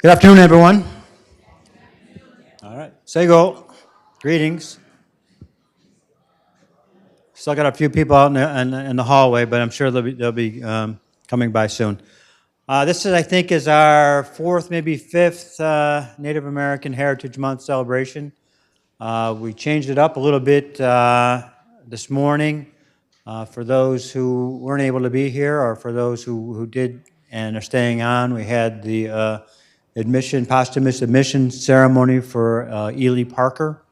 Good afternoon, everyone. All right. Sego, greetings. Still got a few people out in the hallway, but I'm sure they'll be coming by soon. This is, I think, is our fourth, maybe fifth Native American Heritage Month celebration. We changed it up a little bit this morning for those who weren't able to be here, or for those who did and are staying on. We had the posthumous admission ceremony for Ely Parker.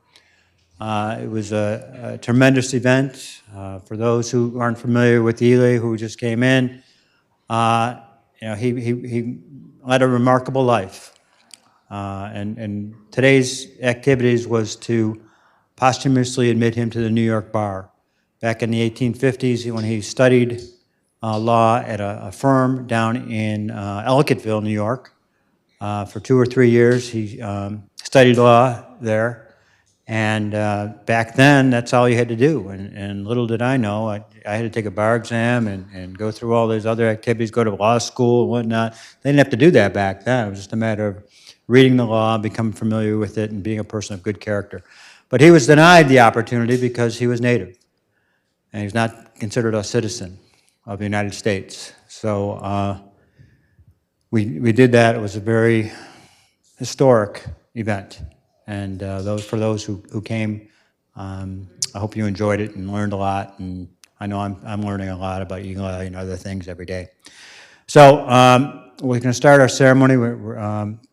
It was a tremendous event. For those who aren't familiar with Ely, who just came in, he led a remarkable life. And today's activities was to posthumously admit him to the New York bar. Back in the 1850s, when he studied law at a firm down in Ellicottville, New York, for 2 or 3 years, he studied law there. And back then, that's all you had to do. And little did I know, I had to take a bar exam and go through all those other activities, go to law school and whatnot. They didn't have to do that back then. It was just a matter of reading the law, becoming familiar with it, and being a person of good character. But he was denied the opportunity because he was Native, and he was not considered a citizen of the United States. So we did that. It was a very historic event. And for those who came, I hope you enjoyed it and learned a lot. And I know I'm learning a lot about Eli and other things every day. So we're going to start our ceremony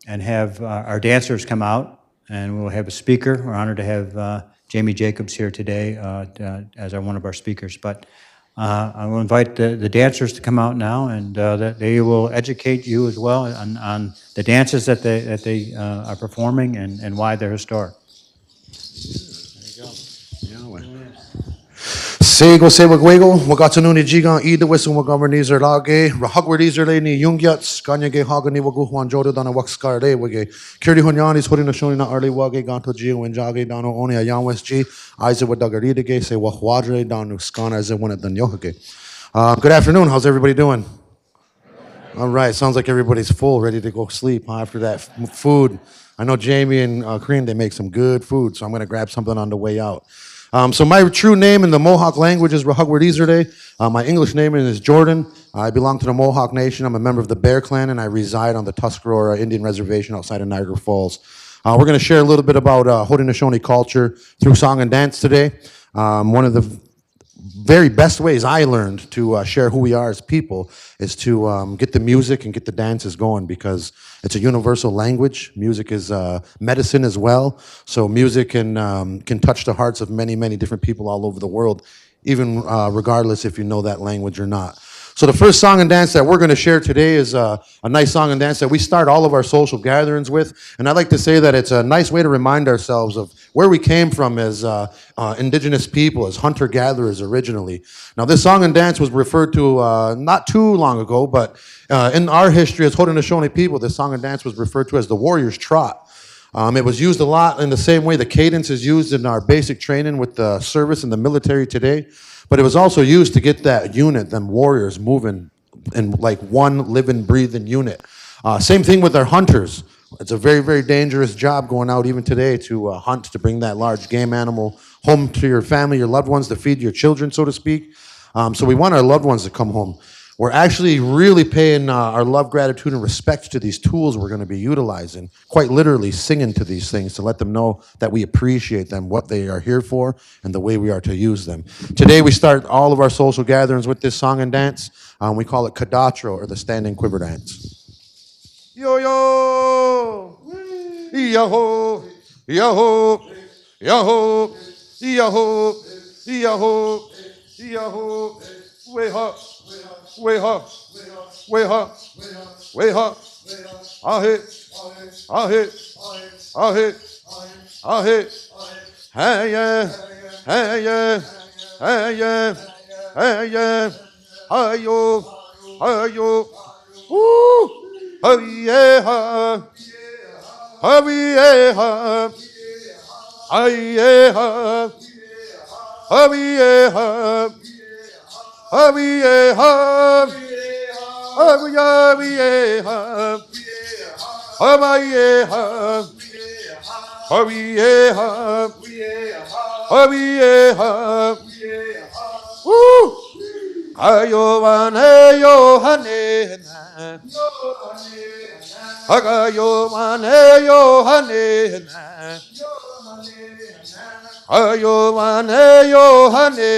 and have our dancers come out, and we'll have a speaker. We're honored to have Jamie Jacobs here today as one of our speakers. But I will invite the dancers to come out now, and they will educate you as well on the dances that they are performing and why they're historic. Sego sego gwego, wagatanu ni jigan ida wisum wagavernizer lage, rahagwerdizer ni yungyats, kanyage hagani wagu huanjodo dana waxkarde wage, kirdi hunyanis holding a shoni na early wage, ganto ji wenjage dano oni a yanwes ji, Isa wadagaride, say wahwadre danu skana as one at the nyohage. Good afternoon, how's everybody doing? All right, sounds like everybody's full, ready to go sleep after that food. I know Jamie and Kareem, they make some good food, so I'm gonna grab something on the way out. So my true name in the Mohawk language is Rahugwardizerde. My English name is Jordan. I belong to the Mohawk Nation. I'm a member of the Bear Clan, and I reside on the Tuscarora Indian Reservation outside of Niagara Falls. We're going to share a little bit about Haudenosaunee culture through song and dance today. One of the very best ways I learned to share who we are as people is to get the music and get the dances going, because it's a universal language. Music is medicine as well. So music can touch the hearts of many, many different people all over the world, even regardless if you know that language or not. So the first song and dance that we're going to share today is a nice song and dance that we start all of our social gatherings with. And I like to say that it's a nice way to remind ourselves of where we came from as indigenous people, as hunter-gatherers originally. Now, this song and dance was referred to not too long ago, but in our history as Haudenosaunee people, this song and dance was referred to as the warrior's trot. It was used a lot in the same way the cadence is used in our basic training with the service in the military today. But it was also used to get that unit, them warriors, moving in like one living, breathing unit. Same thing with our hunters. It's a very, very dangerous job going out even today to hunt, to bring that large game animal home to your family, your loved ones, to feed your children, so to speak. So we want our loved ones to come home. We're actually really paying our love, gratitude, and respect to these tools we're going to be utilizing, quite literally singing to these things to let them know that we appreciate them, what they are here for, and the way we are to use them. Today we start all of our social gatherings with this song and dance. We call it Kadatro, or the standing quiver dance. Yo-yo! Yahoo! Yahoo! Yahoo! Yahoo! Yahoo! Yahoo! Way up! Way up, way up, way up. I hit, I hit, I hit, I hit. Hey yeah, hey yeah, hey yeah, hey yeah. Hey yo, hey yo. Woo! Hey yeah, hey yeah, hey yeah, hey yeah. Hawaii, Hawaii, Hawaii, Woo! Ayovane Yohane, Agayovane Yohane, Ayovane Yohane,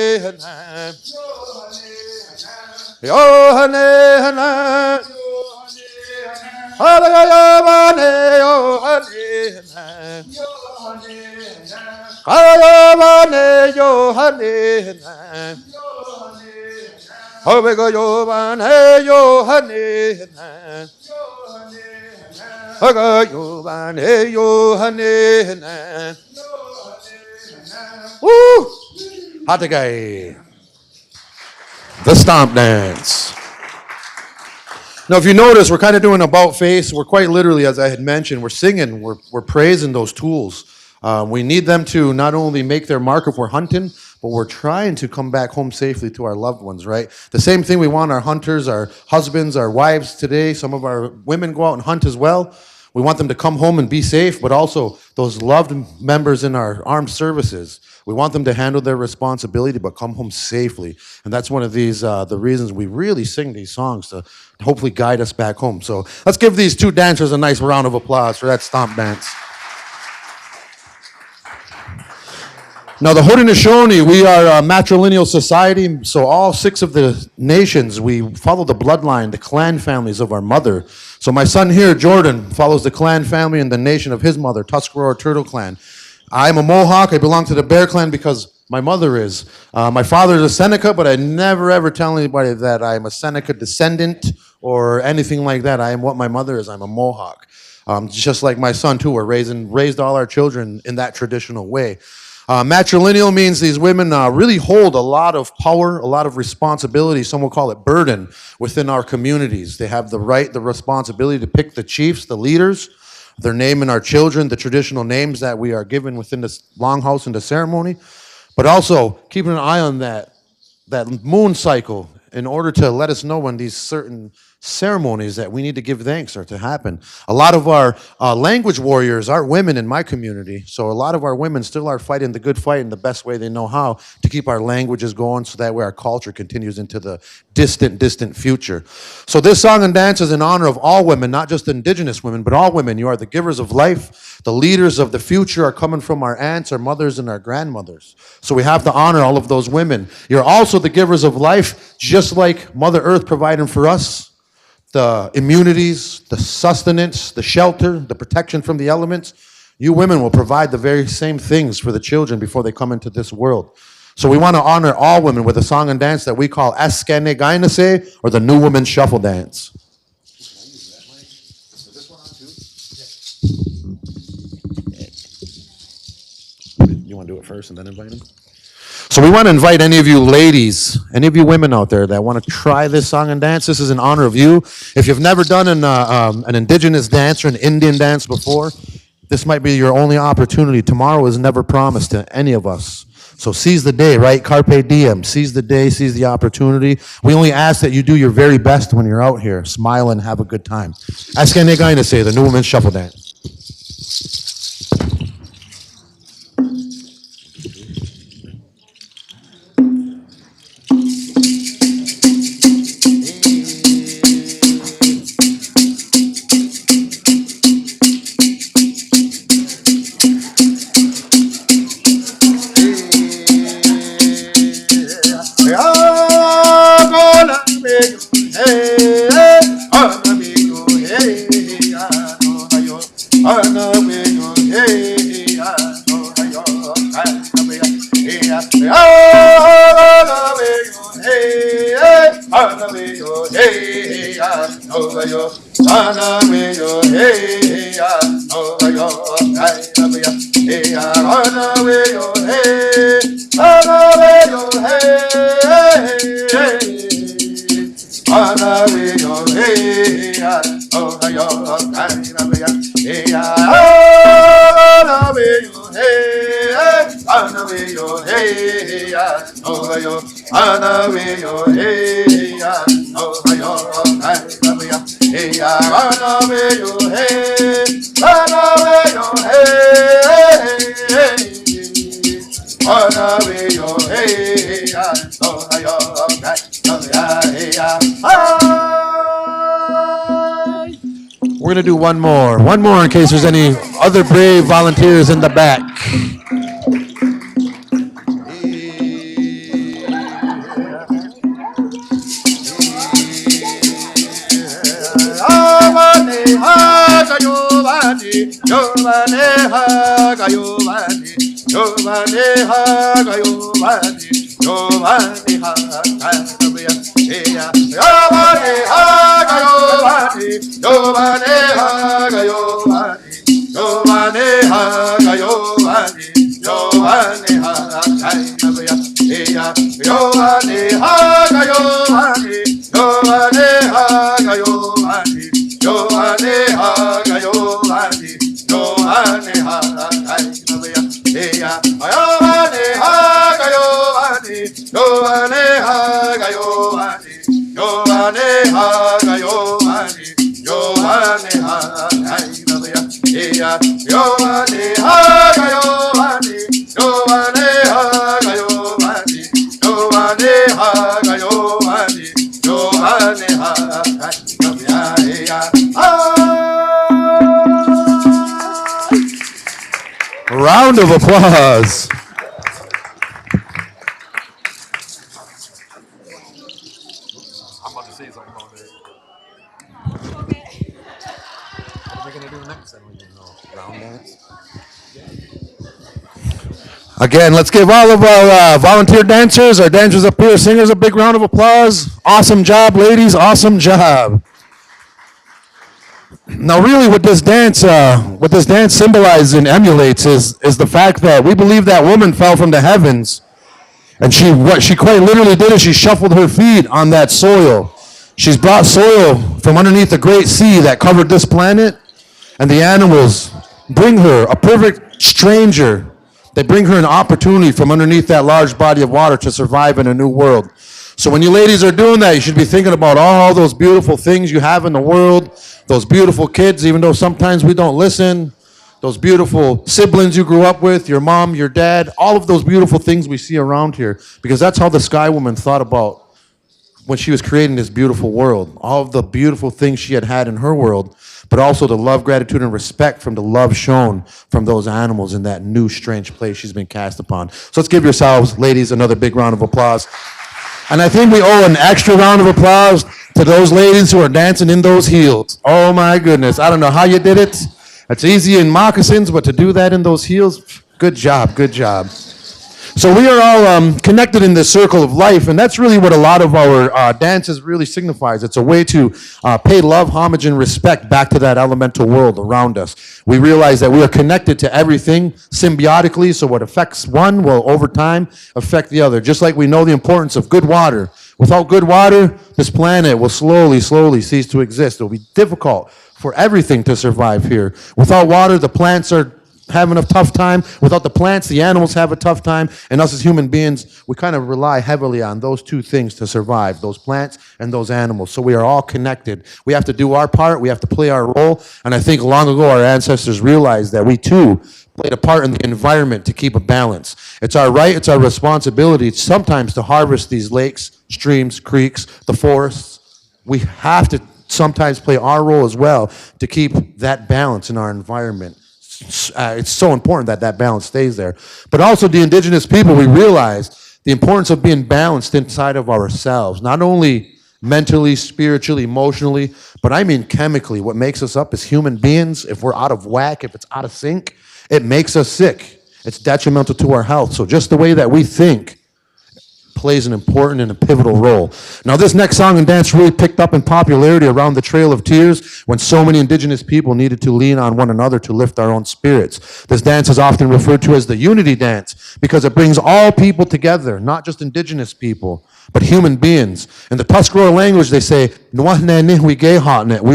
Yohane, Agayovane Yohane, Ayovane Yohane, Omega Yohane Yohane, Aga Yohane Yohane. Woo! Hot guy. The stomp dance. Now, if you notice, we're kind of doing about face. We're quite literally, as I had mentioned, we're singing, we're praising those tools. We need them to not only make their mark if we're hunting, but we're trying to come back home safely to our loved ones, right? The same thing we want our hunters, our husbands, our wives today. Some of our women go out and hunt as well. We want them to come home and be safe, but also those loved members in our armed services. We want them to handle their responsibility, but come home safely. And that's one of these, the reasons we really sing these songs, to hopefully guide us back home. So let's give these two dancers a nice round of applause for that stomp dance. Now, the Haudenosaunee, we are a matrilineal society, so all 6 of the nations, we follow the bloodline, the clan families of our mother. So my son here, Jordan, follows the clan family and the nation of his mother, Tuscarora Turtle Clan. I'm a Mohawk. I belong to the Bear Clan because my mother is. My father is a Seneca, but I never ever tell anybody that I'm a Seneca descendant or anything like that. I am what my mother is. I'm a Mohawk. Just like my son, too. We're raised all our children in that traditional way. Matrilineal means these women really hold a lot of power, a lot of responsibility. Some will call it burden within our communities. They have the right, the responsibility to pick the chiefs, the leaders, their name in our children, the traditional names that we are given within this longhouse and the ceremony, but also keeping an eye on that moon cycle in order to let us know when these certain ceremonies that we need to give thanks are to happen. A lot of our language warriors are women in my community, so a lot of our women still are fighting the good fight in the best way they know how to keep our languages going, so that way our culture continues into the distant future. So this song and dance is in honor of all women, not just Indigenous women, but all women. You are the givers of life. The leaders of the future are coming from our aunts, our mothers, and our grandmothers. So we have to honor all of those women. You're also the givers of life, just like Mother Earth providing for us the immunities, the sustenance, the shelter, the protection from the elements. You women will provide the very same things for the children before they come into this world. So we want to honor all women with a song and dance that we call Eskene Gainase, or the New Woman Shuffle Dance. You want to do it first and then invite them? So we want to invite any of you ladies, any of you women out there that want to try this song and dance. This is in honor of you. If you've never done an indigenous dance or an Indian dance before, this might be your only opportunity. Tomorrow is never promised to any of us. So seize the day, right? Carpe diem. Seize the day, seize the opportunity. We only ask that you do your very best when you're out here. Smile and have a good time. Eskene Gainase, the New Woman Shuffle Dance. ya, run away your head, run away your head, run away your head, so ya, we're going to do one more in case there's any other brave volunteers in the back. Round of applause. I'm about to say something about it. What are we going to do next? I don't even know. Round dance? Again, let's give all of our volunteer dancers, our dancers up here, singers, a big round of applause. Awesome job, ladies. Awesome job. Now, really, what this dance symbolizes and emulates is the fact that we believe that woman fell from the heavens, and what she quite literally did is she shuffled her feet on that soil. She's brought soil from underneath the great sea that covered this planet, and the animals bring her a perfect stranger. They bring her an opportunity from underneath that large body of water to survive in a new world. So when you ladies are doing that, you should be thinking about all those beautiful things you have in the world, those beautiful kids, even though sometimes we don't listen, those beautiful siblings you grew up with, your mom, your dad, all of those beautiful things we see around here, because that's how the Sky Woman thought about when she was creating this beautiful world, all of the beautiful things she had in her world, but also the love, gratitude, and respect from the love shown from those animals in that new, strange place she's been cast upon. So let's give yourselves, ladies, another big round of applause. And I think we owe an extra round of applause to those ladies who are dancing in those heels. Oh my goodness, I don't know how you did it. It's easy in moccasins, but to do that in those heels, good job, good job. So we are all connected in this circle of life, and that's really what a lot of our dances really signifies. It's a way to pay love, homage, and respect back to that elemental world around us. We realize that we are connected to everything symbiotically, so what affects one will, over time, affect the other. Just like we know the importance of good water. Without good water, this planet will slowly cease to exist. It will be difficult for everything to survive here. Without water, the plants are having a tough time. Without the plants, the animals have a tough time. And us as human beings, we kind of rely heavily on those two things to survive, those plants and those animals. So we are all connected. We have to do our part. We have to play our role. And I think long ago, our ancestors realized that we too played a part in the environment to keep a balance. It's our right, it's our responsibility sometimes to harvest these lakes, streams, creeks, the forests. We have to sometimes play our role as well to keep that balance in our environment. It's so important that that balance stays there. But also the indigenous people, we realize the importance of being balanced inside of ourselves, not only mentally, spiritually, emotionally, but I mean chemically. What makes us up as human beings, if we're out of whack, if it's out of sync, it makes us sick. It's detrimental to our health. So just the way that we think plays an important and a pivotal role. Now, this next song and dance really picked up in popularity around the Trail of Tears when so many indigenous people needed to lean on one another to lift our own spirits. This dance is often referred to as the unity dance because it brings all people together, not just indigenous people, but human beings. In the Tuscarora language, they say, we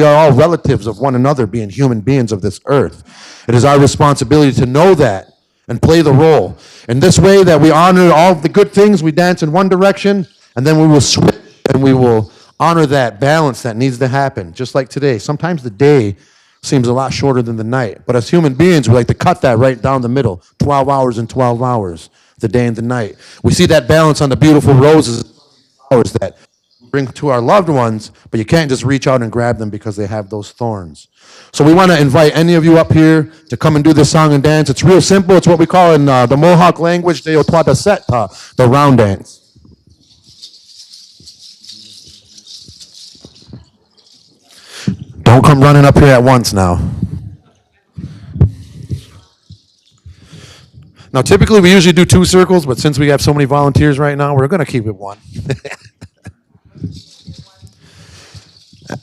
are all relatives of one another, being human beings of this earth. It is our responsibility to know that and play the role. In this way that we honor all the good things, we dance in one direction, and then we will switch and we will honor that balance that needs to happen, just like today. Sometimes the day seems a lot shorter than the night, but as human beings, we like to cut that right down the middle, 12 hours and 12 hours, the day and the night. We see that balance on the beautiful roses that bring to our loved ones, but you can't just reach out and grab them because they have those thorns. So we want to invite any of you up here to come and do this song and dance. It's real simple. It's what we call in the Mohawk language, the round dance. Don't come running up here at once now. Now, typically we usually do 2 circles, but since we have so many volunteers right now, we're going to keep it 1.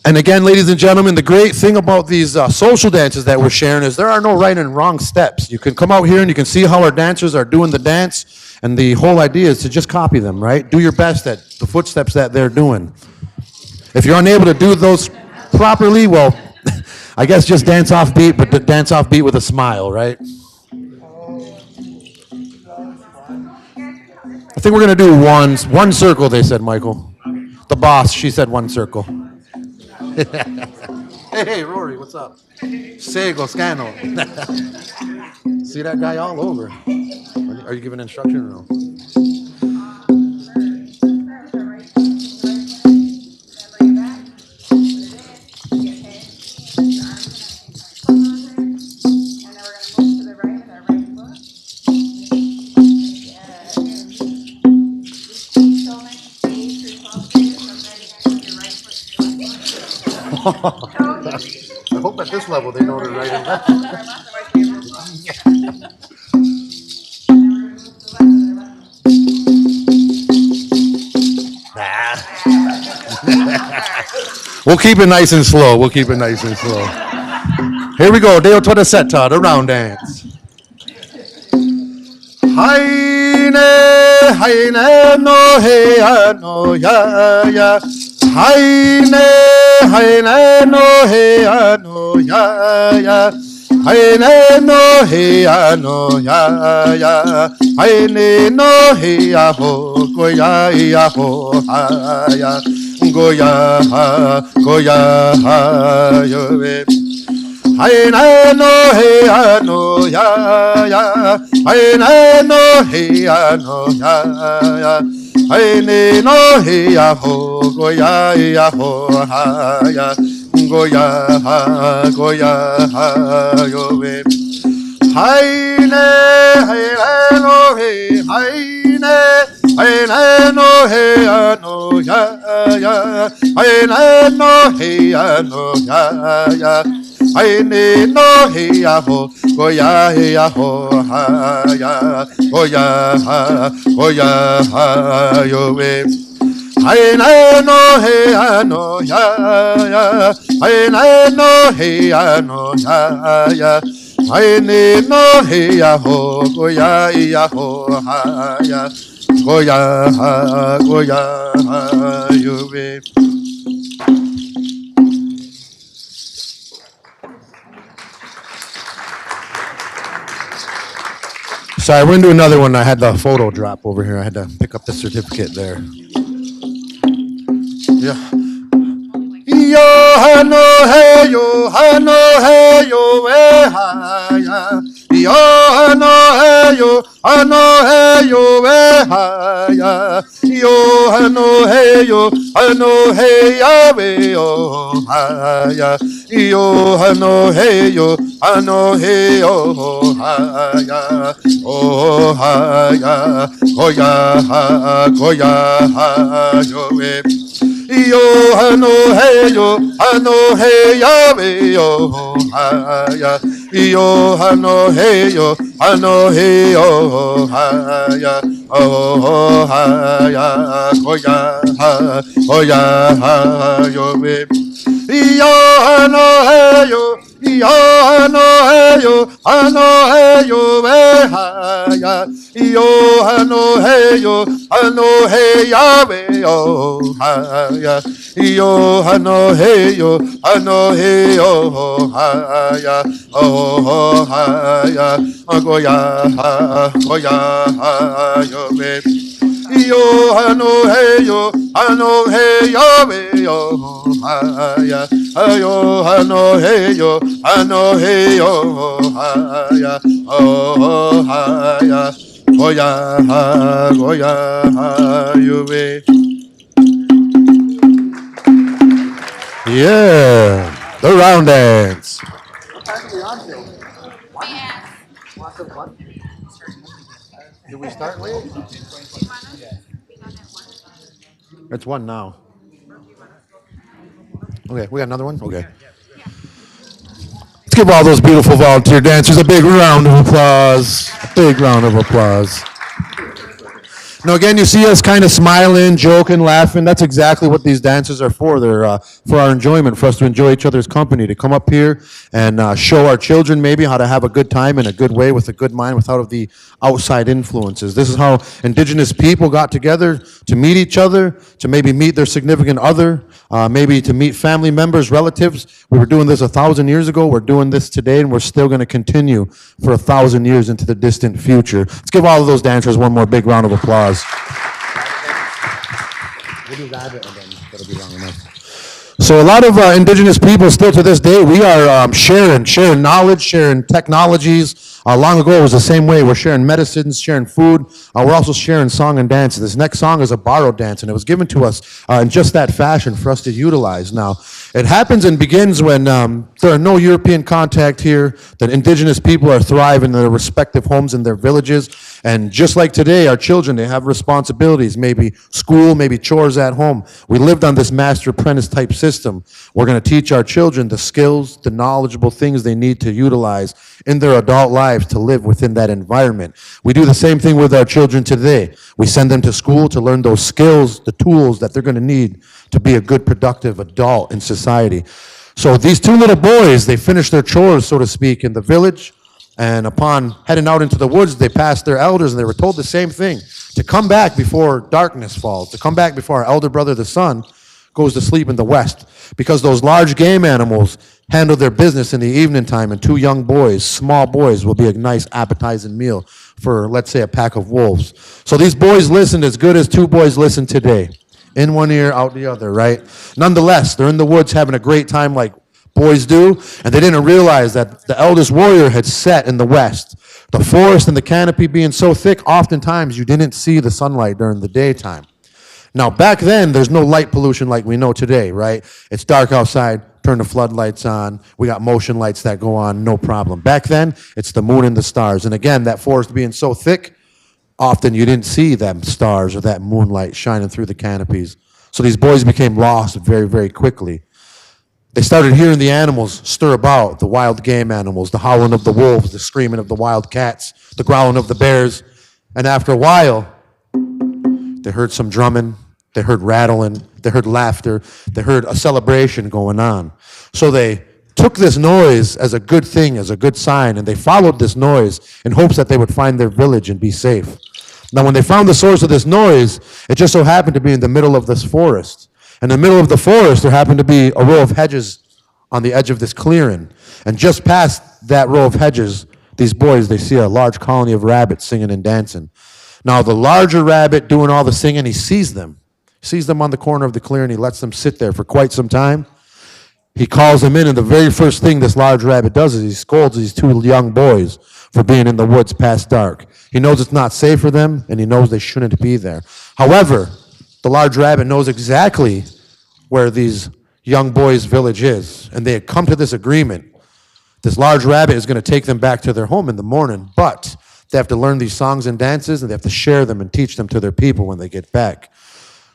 And again, ladies and gentlemen, the great thing about these social dances that we're sharing is there are no right and wrong steps. You can come out here and you can see how our dancers are doing the dance, and the whole idea is to just copy them, right? Do your best at the footsteps that they're doing. If you're unable to do those properly, well, I guess just dance off beat, but dance off beat with a smile, right? I think we're going to do one circle, they said, Michael. The boss, she said 1 circle. Hey, Rory, what's up? Sego, Scano. See that guy all over. Are you giving instruction or no? I hope at this level they know they're right and left. We'll keep it nice and slow. Here we go. Deo toda seta, the round dance. Haine, haine, no he, no ya ya. Haine, haine, no he, no ya ya. Haine, no he, no ya ya. Haine, no he, ho, go ya ha ya. Go ya, yo. Haine, no he, no ya ya. Haine, no he, no ya ya. Haine, no he, ho, go ya ha ya. Go ya, yo. Haine, haine, no he, haine, haine, no he, no ya ya. Haine, no he, no ya ya. Haine, no he, ho, go ya ho ha ya. Go ya, yo. Haine, no he, no ya ya. Haine, no he, no ya ya. Haine, no he, ho, go ya ho ha ya. Go ya, yo. Sorry, we're going to do another one. I had the photo drop over here. I had to pick up the certificate there. Yeah. Yo hano hey yo we ha ya. Yo hano hey yo we ha ya. Yo hano hey ya we yo ha ya. Yo hano hey yo ha ya. Oh ha ya. Go ya yo we. Yo hano hey ya we yo ha ya. Yo hano hey yo ha ya. Oh ha ya. Go ya yo we. Yo hano hey yo we ha ya. Yo hano hey ya we yo ha ya. Yo hano hey yo ha ya. Oh ha ya. Go ya yo we. Yo, I know, hey, yo, I know, hey, yo, hey, yo, yeah. Yo, I know, hey, yo, I know, hey, yo, yeah. Oh, yeah. Oh, yeah, you way. Yeah, the round dance. Did we start late? It's one now. Okay, we got another one? Okay. Let's give all those beautiful volunteer dancers a big round of applause. A big round of applause. Now, again, you see us kind of smiling, joking, laughing. That's exactly what these dances are for. They're for our enjoyment, for us to enjoy each other's company, to come up here and show our children maybe how to have a good time in a good way with a good mind without the outside influences. This is how indigenous people got together to meet each other, to maybe meet their significant other, maybe to meet family members, relatives. We were doing this 1,000 years ago. We're doing this today, and we're still going to continue for 1,000 years into the distant future. Let's give all of those dancers one more big round of applause. We'll do rabbit and then that'll be long enough. So a lot of indigenous people still to this day, we are sharing knowledge, sharing technologies. Long ago it was the same way. We're sharing medicines, sharing food. We're also sharing song and dance. This next song is a borrowed dance, and it was given to us in just that fashion for us to utilize. Now, it happens and begins when there are no European contact here, that indigenous people are thriving in their respective homes and their villages. And just like today, our children, they have responsibilities, maybe school, maybe chores at home. We lived on this master apprentice type system. We're going to teach our children the skills, the knowledgeable things they need to utilize in their adult lives to live within that environment. We do the same thing with our children today. We send them to school to learn those skills, the tools that they're going to need to be a good, productive adult in society. So these two little boys, they finished their chores, so to speak, in the village. And upon heading out into the woods, they passed their elders, and they were told the same thing, to come back before darkness falls, to come back before our elder brother, the sun, goes to sleep in the west. Because those large game animals handle their business in the evening time, and two young boys, small boys, will be a nice appetizing meal for, let's say, a pack of wolves. So these boys listened as good as two boys listen today. In one ear, out the other, right? Nonetheless, they're in the woods having a great time like boys do, and they didn't realize that the eldest warrior had set in the west. The forest and the canopy being so thick, oftentimes you didn't see the sunlight during the daytime. Now, back then, there's no light pollution like we know today, right? It's dark outside, turn the floodlights on, we got motion lights that go on, no problem. Back then, it's the moon and the stars. And again, that forest being so thick, often you didn't see them stars or that moonlight shining through the canopies. So these boys became lost very, very quickly. They started hearing the animals stir about, the wild game animals, the howling of the wolves, the screaming of the wild cats, the growling of the bears. And after a while, they heard some drumming, they heard rattling, they heard laughter, they heard a celebration going on. So they took this noise as a good thing, as a good sign, and they followed this noise in hopes that they would find their village and be safe. Now, when they found the source of this noise, it just so happened to be in the middle of this forest. In the middle of the forest, there happened to be a row of hedges on the edge of this clearing. And just past that row of hedges, these boys, they see a large colony of rabbits singing and dancing. Now, the larger rabbit doing all the singing, he sees them. He sees them on the corner of the clearing. He lets them sit there for quite some time. He calls them in, and the very first thing this large rabbit does is he scolds these two young boys for being in the woods past dark. He knows it's not safe for them, and he knows they shouldn't be there. However, the large rabbit knows exactly where these young boys' village is, and they had come to this agreement. This large rabbit is going to take them back to their home in the morning, but they have to learn these songs and dances, and they have to share them and teach them to their people when they get back.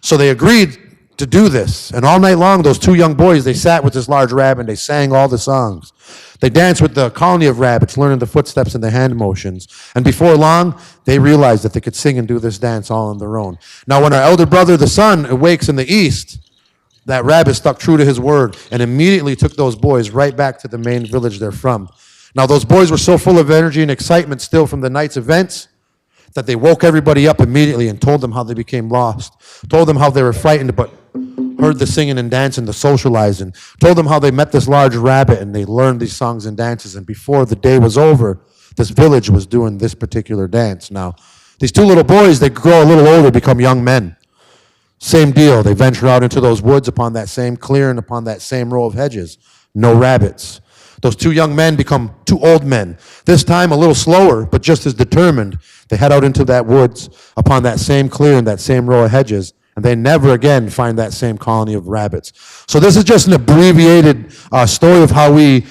So they agreed to do this, and all night long, those two young boys, they sat with this large rabbit, and they sang all the songs. They danced with the colony of rabbits, learning the footsteps and the hand motions. And before long, they realized that they could sing and do this dance all on their own. Now, when our elder brother, the sun, awakes in the east, that rabbit stuck true to his word and immediately took those boys right back to the main village they're from. Now, those boys were so full of energy and excitement still from the night's events that they woke everybody up immediately and told them how they became lost, told them how they were frightened but heard the singing and dancing, the socializing, told them how they met this large rabbit and they learned these songs and dances. And before the day was over, this village was doing this particular dance. Now, These two little boys, they grow a little older, become young men. Same deal. They venture out into those woods upon that same clearing, upon that same row of hedges. No rabbits. Those two young men become two old men. This time a little slower, but just as determined. They head out into that woods upon that same clearing, that same row of hedges, and they never again find that same colony of rabbits. So this is just an abbreviated story of how we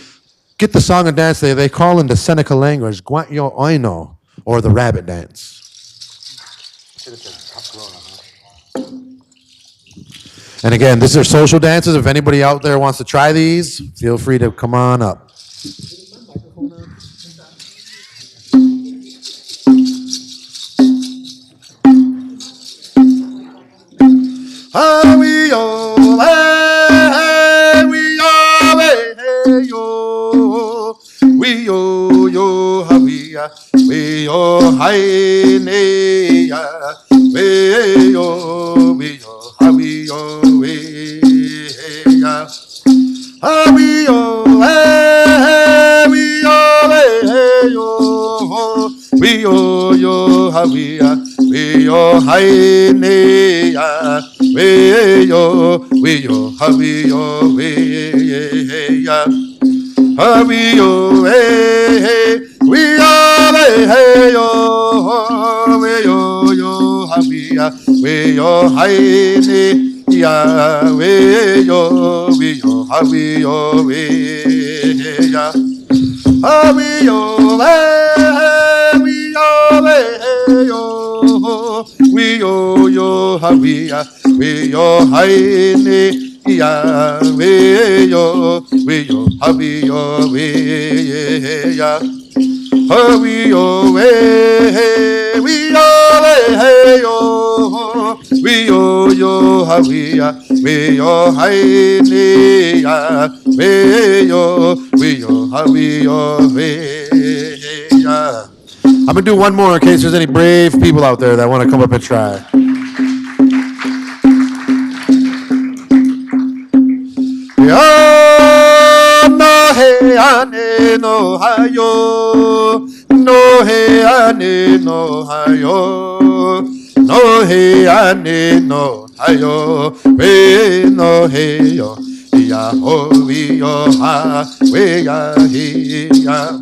get the song and dance they call in the Seneca language, Guanyo Oino, or the rabbit dance. And again, these are social dances. If anybody out there wants to try these, feel free to come on up. I'm going to do one more in case there's any brave people out there that want to come up and try. No he ane no hayo, no he ane no hayo, no he ane no hayo, we no he yo, ya ho we yo ha, we ya he ya.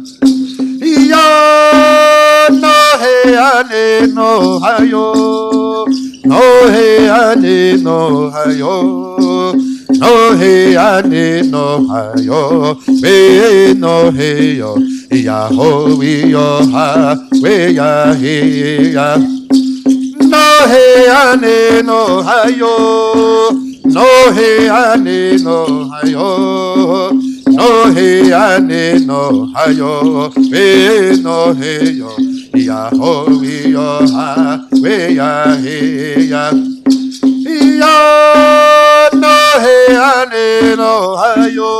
No he ane no hayo, no he ane no hayo, no he ane no hayo, we no he yo, ya ho we yo ha, we ya he ya. No he ane no hayo, no he ane no hayo, no he ane no hayo, we no he yo, ya ho we yo ha, we ya he ya. No he ane no hayo,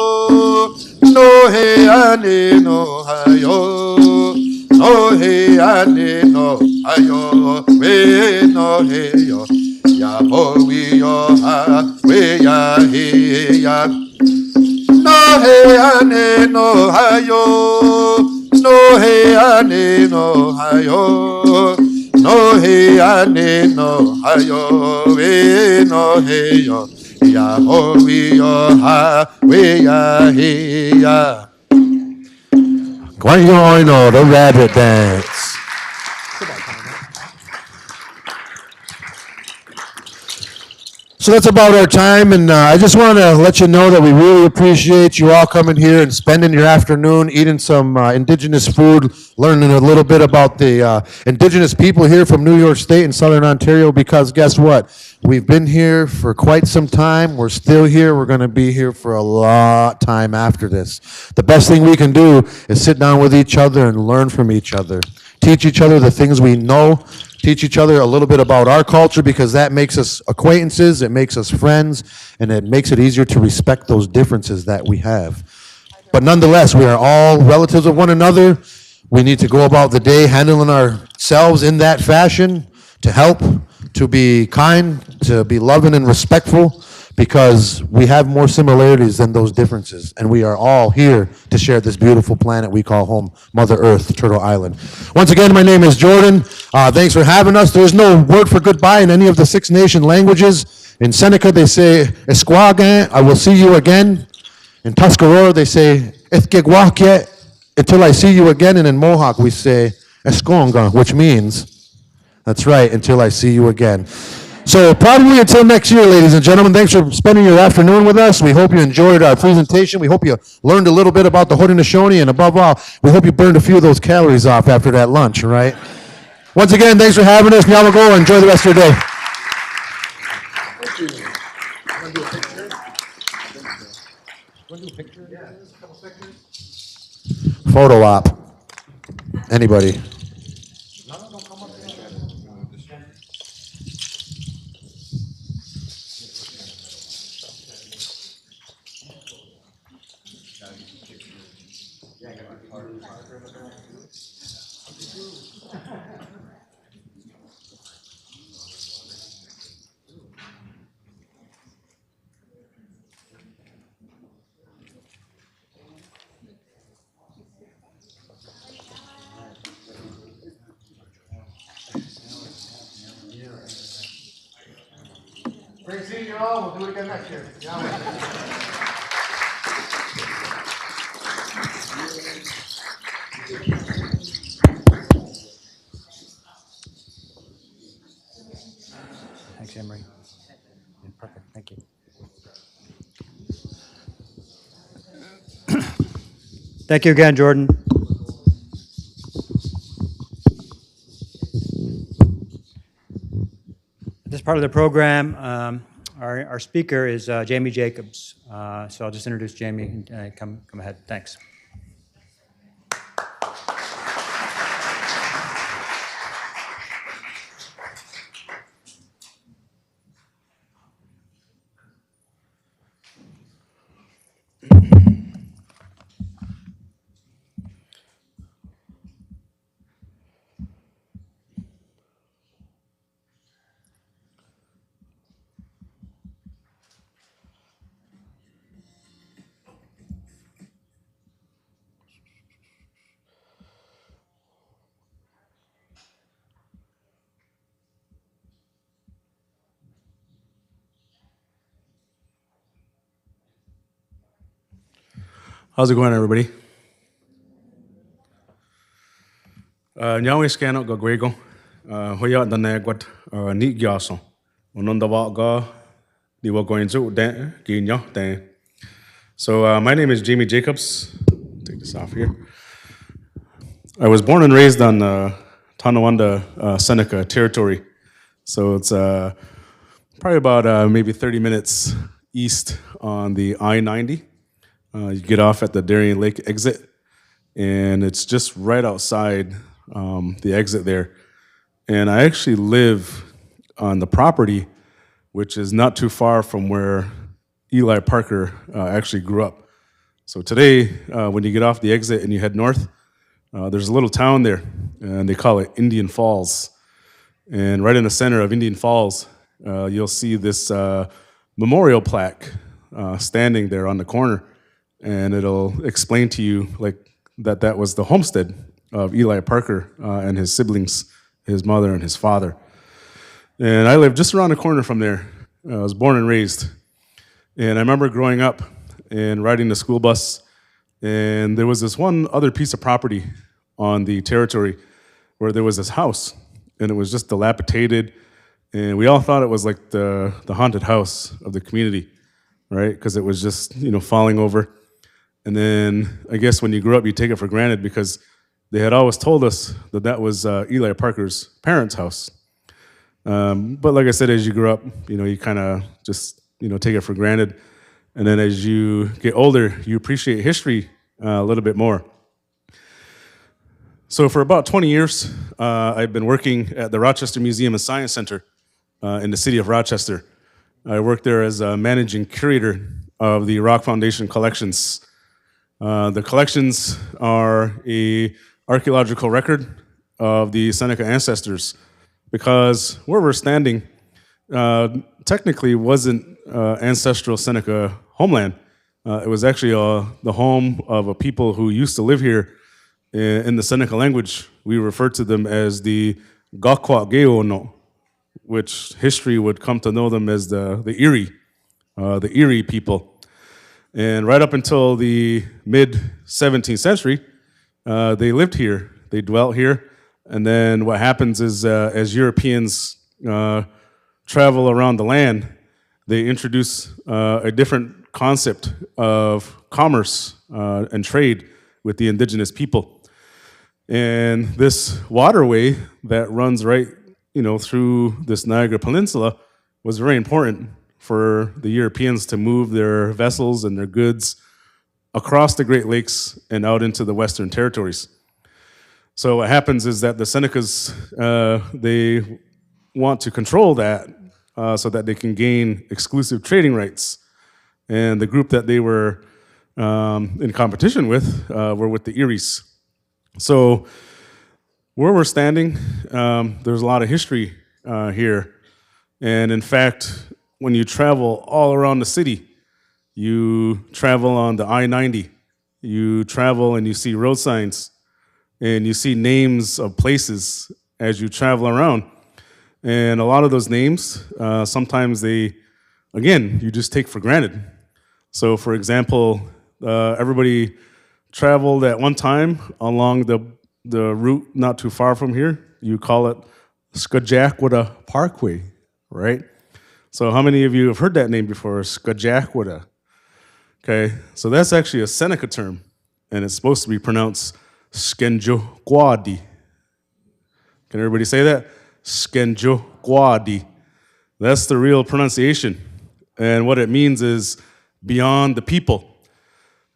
no he ane no hayo, no he ane no hayo, we no he yo, ya ho we yo ha, we ya he ya. No he ane no hayo, no he ane no hayo, no he ane no hayo, we no he yo, ya ho we yo ha, we ya he ya. Guanyo Oino, the rabbit dance. So that's about our time, and I just want to let you know that we really appreciate you all coming here and spending your afternoon eating some indigenous food, learning a little bit about the indigenous people here from New York State and Southern Ontario, because guess what? We've been here for quite some time. We're still here. We're going to be here for a lot time after this. The best thing we can do is sit down with each other and learn from each other. Teach each other the things we know. Teach each other a little bit about our culture, because that makes us acquaintances, it makes us friends, and it makes it easier to respect those differences that we have. But nonetheless, we are all relatives of one another. We need to go about the day handling ourselves in that fashion, to help, to be kind, to be loving and respectful, because we have more similarities than those differences, and we are all here to share this beautiful planet we call home, Mother Earth, Turtle Island. Once again, my name is Jordan. Thanks for having us. There's no word for goodbye in any of the Six Nation languages. In Seneca, they say, Esquagan, I will see you again. In Tuscarora, they say, Ethkegwakye, until I see you again. And in Mohawk, we say, Eskonga, which means, that's right, until I see you again. So probably until next year, ladies and gentlemen, thanks for spending your afternoon with us. We hope you enjoyed our presentation. We hope you learned a little bit about the Haudenosaunee, and above all, we hope you burned a few of those calories off after that lunch, all right? Once again, thanks for having us. Nyamago, enjoy the rest of your day. Photo op. Anybody? Great seeing you all. We'll do it again next year. Thanks, Emery. Perfect, thank you. Thank you again, Jordan. This part of the program, our speaker is Jamie Jacobs. So I'll just introduce Jamie and come ahead. Thanks. How's it going, everybody? Nyawe scan go gwego. Hoya the negwat neat yaso. Unonda ga the wa going to dan ginya dan. So my name is Jamie Jacobs. Take this off here. I was born and raised on Tonawanda, Seneca territory. So it's probably about maybe 30 minutes east on the I-90. You get off at the Darien Lake exit, and it's just right outside the exit there. And I actually live on the property, which is not too far from where Eli Parker actually grew up. So today, when you get off the exit and you head north, there's a little town there, and they call it Indian Falls. And right in the center of Indian Falls, you'll see this memorial plaque standing there on the corner. And it'll explain to you like that was the homestead of Eli Parker and his siblings, his mother and his father. And I live just around the corner from there. I was born and raised. And I remember growing up and riding the school bus, and there was this one other piece of property on the territory where there was this house, and it was just dilapidated, and we all thought it was like the haunted house of the community, right? Because it was just, falling over. And then I guess when you grew up, you take it for granted because they had always told us that was Eli Parker's parents' house. But like I said, as you grow up, you kind of just, take it for granted. And then as you get older, you appreciate history a little bit more. So for about 20 years, I've been working at the Rochester Museum and Science Center in the city of Rochester. I worked there as a managing curator of the Rock Foundation collections. The collections are an archaeological record of the Seneca ancestors, because where we're standing technically wasn't ancestral Seneca homeland. It was actually the home of a people who used to live here in the Seneca language. We refer to them as the Gakwa Geono, which history would come to know them as the Erie people. And right up until the mid 17th century, they lived here, they dwelt here. And then what happens is as Europeans travel around the land, they introduce a different concept of commerce and trade with the indigenous people. And this waterway that runs right, through this Niagara Peninsula was very important for the Europeans to move their vessels and their goods across the Great Lakes and out into the Western Territories. So what happens is that the Senecas, they want to control that so that they can gain exclusive trading rights. And the group that they were in competition with were with the Eries. So where we're standing, there's a lot of history here. And in fact, when you travel all around the city, you travel on the I-90, you travel and you see road signs, and you see names of places as you travel around. And a lot of those names, sometimes you just take for granted. So for example, everybody traveled at one time along the route not too far from here. You call it Skajakwada Parkway, right? So how many of you have heard that name before, Skajakwada? Okay, so that's actually a Seneca term, and it's supposed to be pronounced Skenjokwadi. Can everybody say that? Skenjokwadi. That's the real pronunciation. And what it means is beyond the people.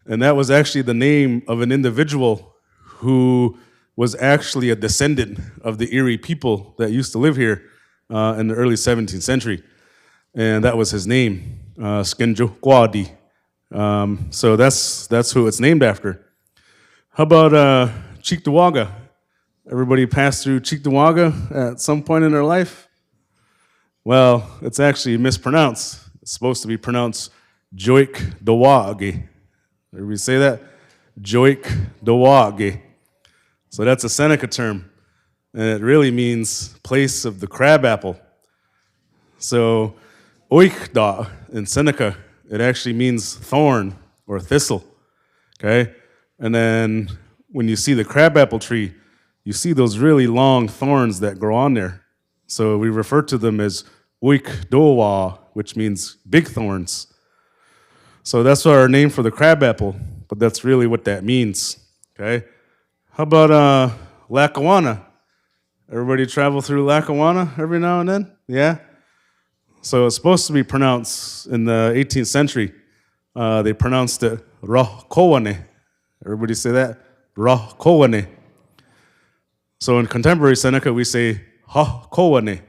And that was actually the name of an individual who was actually a descendant of the Erie people that used to live here in the early 17th century. And that was his name, Skenjokwadi. So that's who it's named after. How about Cheektowaga? Everybody passed through Cheektowaga at some point in their life? Well, it's actually mispronounced. It's supposed to be pronounced Joik Dawage. Everybody say that? Joik Dawage. So that's a Seneca term, and it really means place of the crabapple. So oikda in Seneca, it actually means thorn or thistle, okay? And then when you see the crabapple tree, you see those really long thorns that grow on there. So we refer to them as oikdowa, which means big thorns. So that's our name for the crabapple, but that's really what that means, okay? How about Lackawanna? Everybody travel through Lackawanna every now and then? Yeah? So it's supposed to be pronounced in the 18th century. They pronounced it Rahkowane. Everybody say that? Rahkowane. So in contemporary Seneca, we say Hahkowane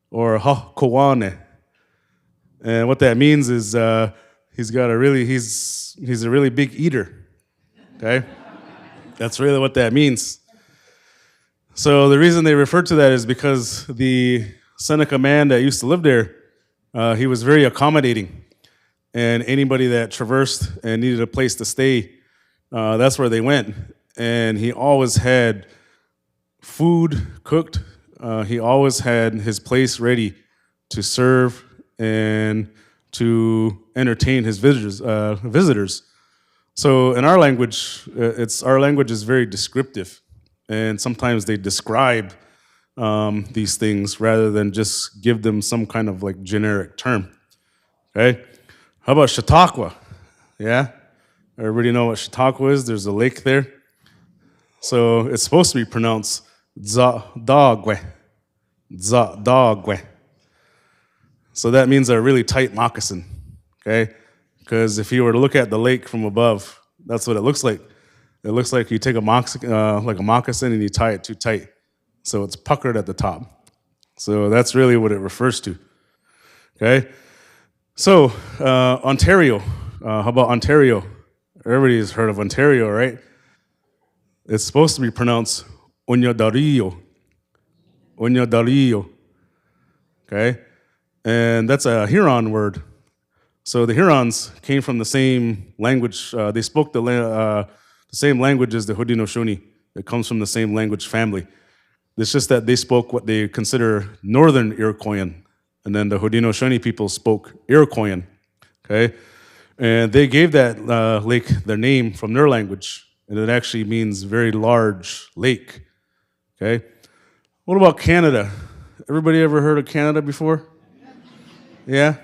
or Hahkowane. And what that means is he's a really big eater. Okay? That's really what that means. So the reason they refer to that is because the Seneca man that used to live there, he was very accommodating. And anybody that traversed and needed a place to stay, that's where they went. And he always had food cooked. He always had his place ready to serve and to entertain his visitors. So in our language, our language is very descriptive, and sometimes they describe these things rather than just give them some kind of like generic term. Okay, how about Chautauqua? Yeah, everybody know what Chautauqua is? There's a lake there, so it's supposed to be pronounced Zadagwe, Zadagwe. So that means a really tight moccasin. Okay. Because if you were to look at the lake from above, that's what it looks like. It looks like you take a moccasin and you tie it too tight. So it's puckered at the top. So that's really what it refers to. Okay? So, Ontario. How about Ontario? Everybody's heard of Ontario, right? It's supposed to be pronounced Onyadario. Onyadario. Okay? And that's a Huron word. So the Hurons came from the same language. They spoke the same language as the Haudenosaunee. It comes from the same language family. It's just that they spoke what they consider Northern Iroquoian, and then the Haudenosaunee people spoke Iroquoian. Okay, and they gave that lake their name from their language, and it actually means very large lake. Okay, what about Canada? Everybody ever heard of Canada before? Yeah.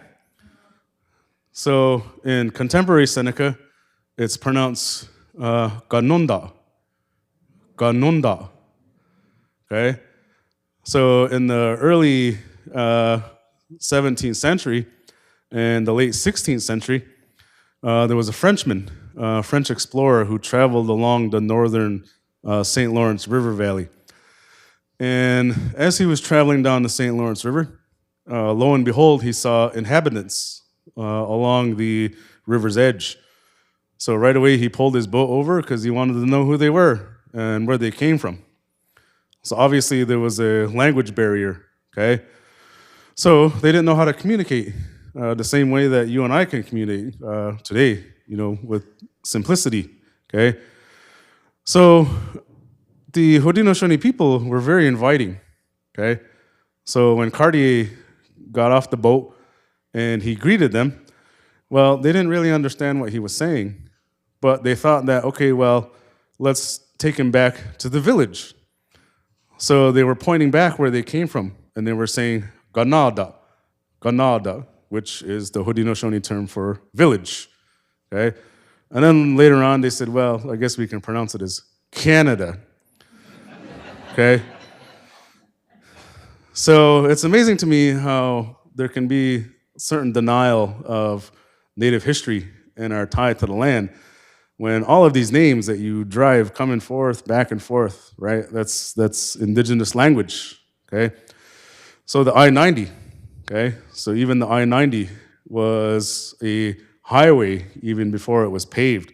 So in contemporary Seneca, it's pronounced Ganonda. Ganonda. Okay? So in the early 17th century and the late 16th century, there was a Frenchman, a French explorer who traveled along the northern St. Lawrence River Valley. And as he was traveling down the St. Lawrence River, lo and behold, he saw inhabitants along the river's edge. So right away, he pulled his boat over because he wanted to know who they were and where they came from. So obviously, there was a language barrier, okay? So they didn't know how to communicate the same way that you and I can communicate today, with simplicity, okay? So the Haudenosaunee people were very inviting, okay? So when Cartier got off the boat and he greeted them, well, they didn't really understand what he was saying, but they thought that, okay, well, let's take him back to the village. So they were pointing back where they came from, and they were saying Ganada, Ganada, which is the Haudenosaunee term for village, okay? And then later on, they said, well, I guess we can pronounce it as Canada, okay? So it's amazing to me how there can be certain denial of Native history and our tie to the land when all of these names that you drive coming forth, back and forth, right? That's indigenous language, okay? So the I-90, okay? So even the I-90 was a highway even before it was paved.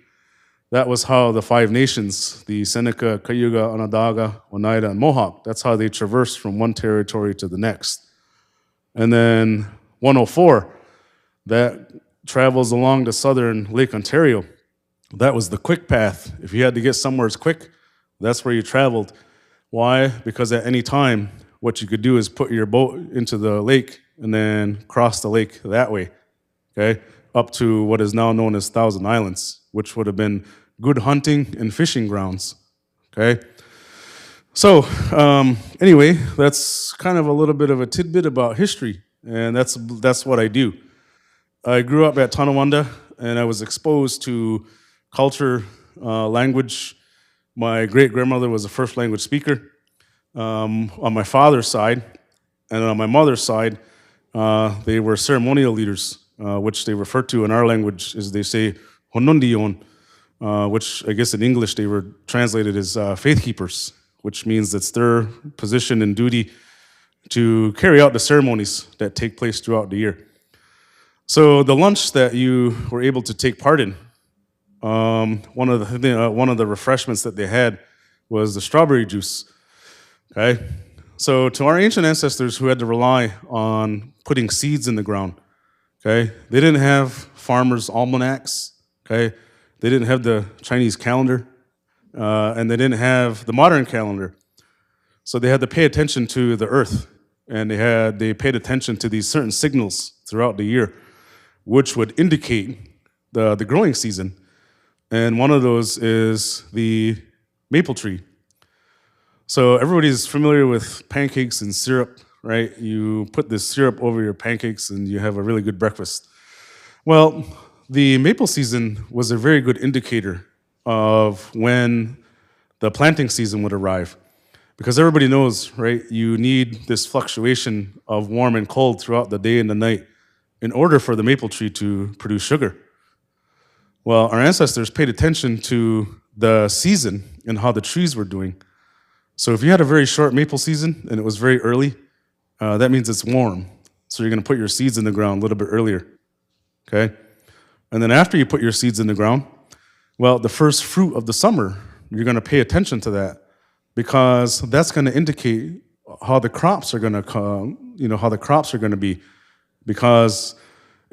That was how the Five Nations, the Seneca, Cayuga, Onondaga, Oneida, and Mohawk, that's how they traversed from one territory to the next. And then 104, that travels along the southern Lake Ontario. That was the quick path. If you had to get somewhere quick, that's where you traveled. Why? Because at any time, what you could do is put your boat into the lake and then cross the lake that way, okay, up to what is now known as Thousand Islands, which would have been good hunting and fishing grounds, okay? So anyway, that's kind of a little bit of a tidbit about history, and that's what I do. I grew up at Tonawanda, and I was exposed to culture, language. My great-grandmother was a first language speaker on my father's side, and on my mother's side, they were ceremonial leaders, which they refer to in our language as they say honondion, which I guess in English they were translated as faith keepers, which means it's their position and duty to carry out the ceremonies that take place throughout the year. So the lunch that you were able to take part in, one of the refreshments that they had was the strawberry juice. Okay, so to our ancient ancestors who had to rely on putting seeds in the ground, okay, they didn't have farmers' almanacs. Okay, they didn't have the Chinese calendar, and they didn't have the modern calendar. So they had to pay attention to the earth, and they paid attention to these certain signals throughout the year, which would indicate the growing season. And one of those is the maple tree. So everybody's familiar with pancakes and syrup, right? You put this syrup over your pancakes and you have a really good breakfast. Well, the maple season was a very good indicator of when the planting season would arrive. Because everybody knows, right, you need this fluctuation of warm and cold throughout the day and the night in order for the maple tree to produce sugar. Well, our ancestors paid attention to the season and how the trees were doing. So if you had a very short maple season and it was very early, that means it's warm. So you're going to put your seeds in the ground a little bit earlier, okay? And then after you put your seeds in the ground, well, the first fruit of the summer, you're going to pay attention to that because that's going to indicate how the crops are going to come, how the crops are going to be. Because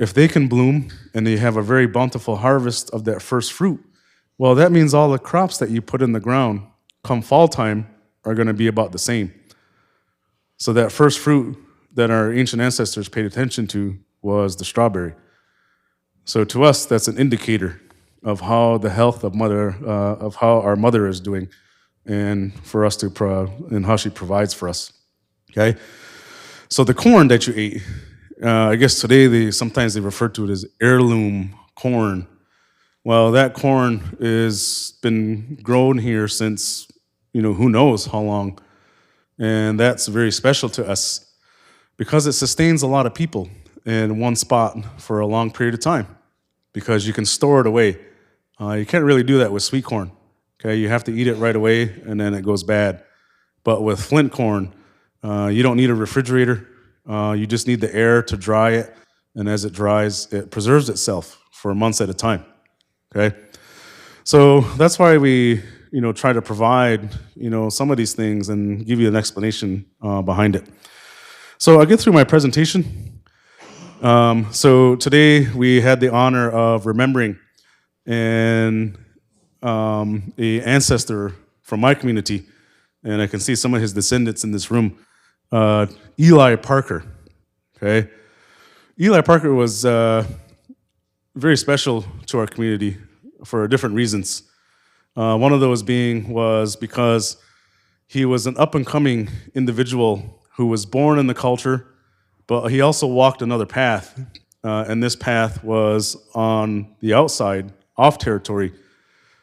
if they can bloom and they have a very bountiful harvest of that first fruit, well, that means all the crops that you put in the ground come fall time are going to be about the same. So that first fruit that our ancient ancestors paid attention to was the strawberry. So to us, that's an indicator of how the health of how our mother is doing, and for us and how she provides for us. Okay. So the corn that you ate, I guess today sometimes they refer to it as heirloom corn. Well, that corn has been grown here since, who knows how long. And that's very special to us because it sustains a lot of people in one spot for a long period of time because you can store it away. You can't really do that with sweet corn. Okay, you have to eat it right away and then it goes bad. But with flint corn, you don't need a refrigerator. You just need the air to dry it. And as it dries, it preserves itself for months at a time. Okay, so that's why we, try to provide, some of these things and give you an explanation behind it. So I'll get through my presentation. So today we had the honor of remembering a ancestor from my community, and I can see some of his descendants in this room, Eli Parker. Okay, Eli Parker was very special to our community for different reasons. One of those was because he was an up-and-coming individual who was born in the culture, but he also walked another path, and this path was on the outside, off territory.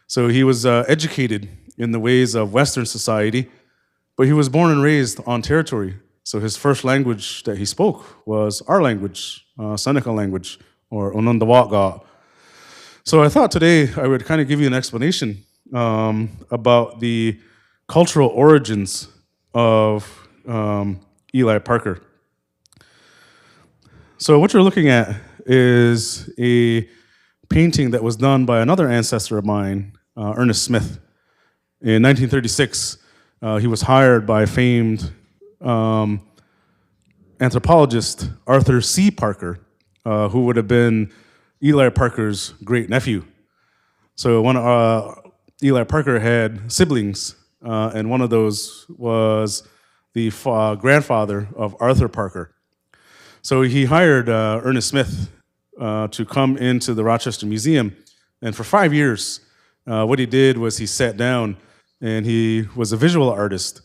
So he was educated in the ways of Western society, but he was born and raised on territory. So his first language that he spoke was our language, Seneca language, or Onondawaga. So I thought today I would kind of give you an explanation about the cultural origins of Eli Parker. So what you're looking at is a painting that was done by another ancestor of mine, Ernest Smith. In 1936, he was hired by famed anthropologist Arthur C. Parker, who would have been Eli Parker's great nephew. So Eli Parker had siblings, and one of those was the grandfather of Arthur Parker. So he hired Ernest Smith to come into the Rochester Museum, and for 5 years, what he did was he sat down, and he was a visual artist.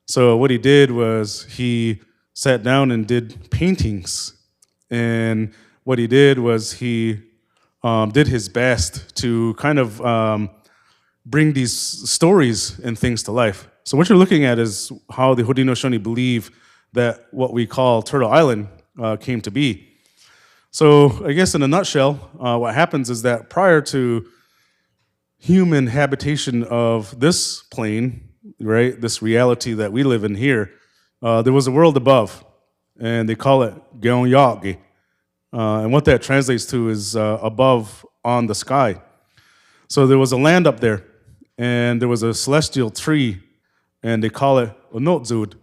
So what he did was he sat down and did paintings, and what he did was he did his best to kind of bring these stories and things to life. So what you're looking at is how the Haudenosaunee believe that what we call Turtle Island came to be. So I guess in a nutshell, what happens is that prior to human habitation of this plane, right, this reality that we live in here, there was a world above, and they call it Gyeongyagi. And what that translates to is above on the sky. So there was a land up there, and there was a celestial tree, and they call it Onotzud.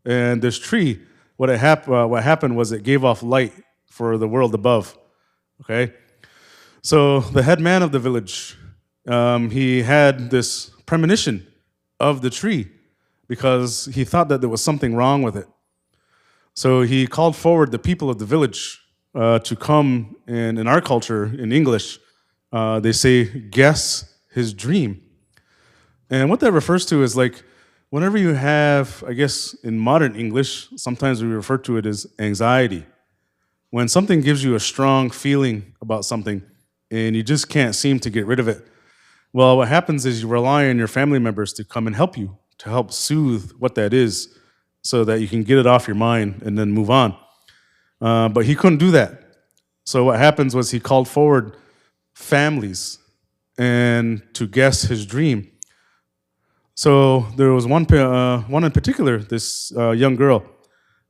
And this tree, what happened was it gave off light for the world above. Okay, so the head man of the village, he had this premonition of the tree because he thought that there was something wrong with it. So he called forward the people of the village to come, and in our culture, in English, they say, guess his dream. And what that refers to is like, whenever you have, I guess in modern English, sometimes we refer to it as anxiety. When something gives you a strong feeling about something and you just can't seem to get rid of it, well, what happens is you rely on your family members to come and help you, to help soothe what that is so that you can get it off your mind and then move on. But he couldn't do that. So what happens was he called forward families and to guess his dream. So there was one in particular, this young girl,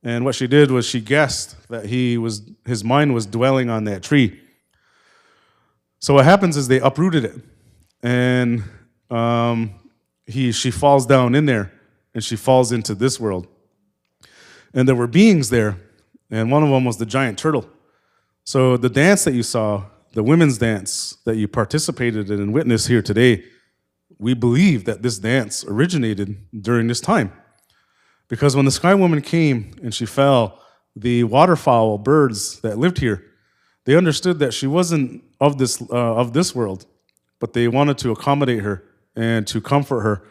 and what she did was she guessed that his mind was dwelling on that tree. So what happens is they uprooted it, and she falls down in there, and she falls into this world. And there were beings there, and one of them was the giant turtle. So the dance that you saw, the women's dance that you participated in and witnessed here today, we believe that this dance originated during this time. Because when the Sky Woman came and she fell, the waterfowl, birds that lived here, they understood that she wasn't of this world, but they wanted to accommodate her and to comfort her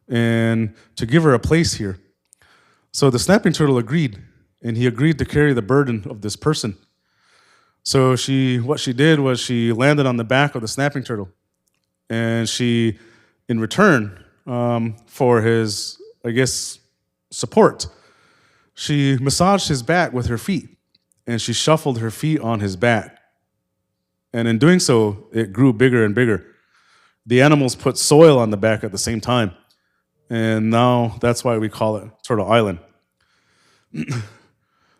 and to give her a place here. So the snapping turtle agreed, and he agreed to carry the burden of this person. So what she did was she landed on the back of the snapping turtle, and she, in return for his, I guess, support, she massaged his back with her feet, and she shuffled her feet on his back. And in doing so, it grew bigger and bigger. The animals put soil on the back at the same time, and now that's why we call it Turtle Island.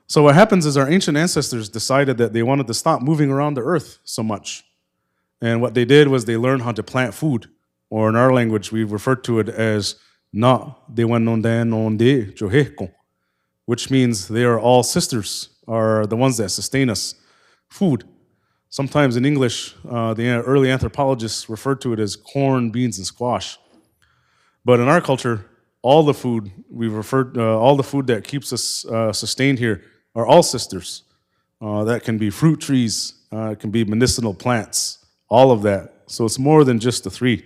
So what happens is our ancient ancestors decided that they wanted to stop moving around the earth so much. And what they did was they learned how to plant food, or in our language, we refer to it as na de wanonde joheko, which means they are all sisters, are the ones that sustain us. Food. Sometimes in English, the early anthropologists referred to it as corn, beans, and squash. But in our culture, all the food all the food that keeps us sustained here are all sisters. That can be fruit trees, it can be medicinal plants, all of that. So it's more than just the three.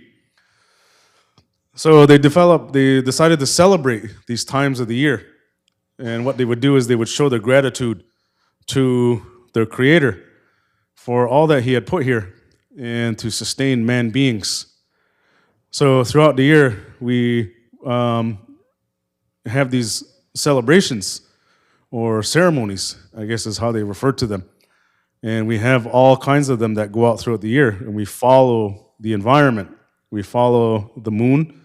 So they decided to celebrate these times of the year. And what they would do is they would show their gratitude to their creator for all that he had put here and to sustain man beings. So throughout the year, we have these celebrations or ceremonies, I guess is how they refer to them. And we have all kinds of them that go out throughout the year, and we follow the environment. We follow the moon.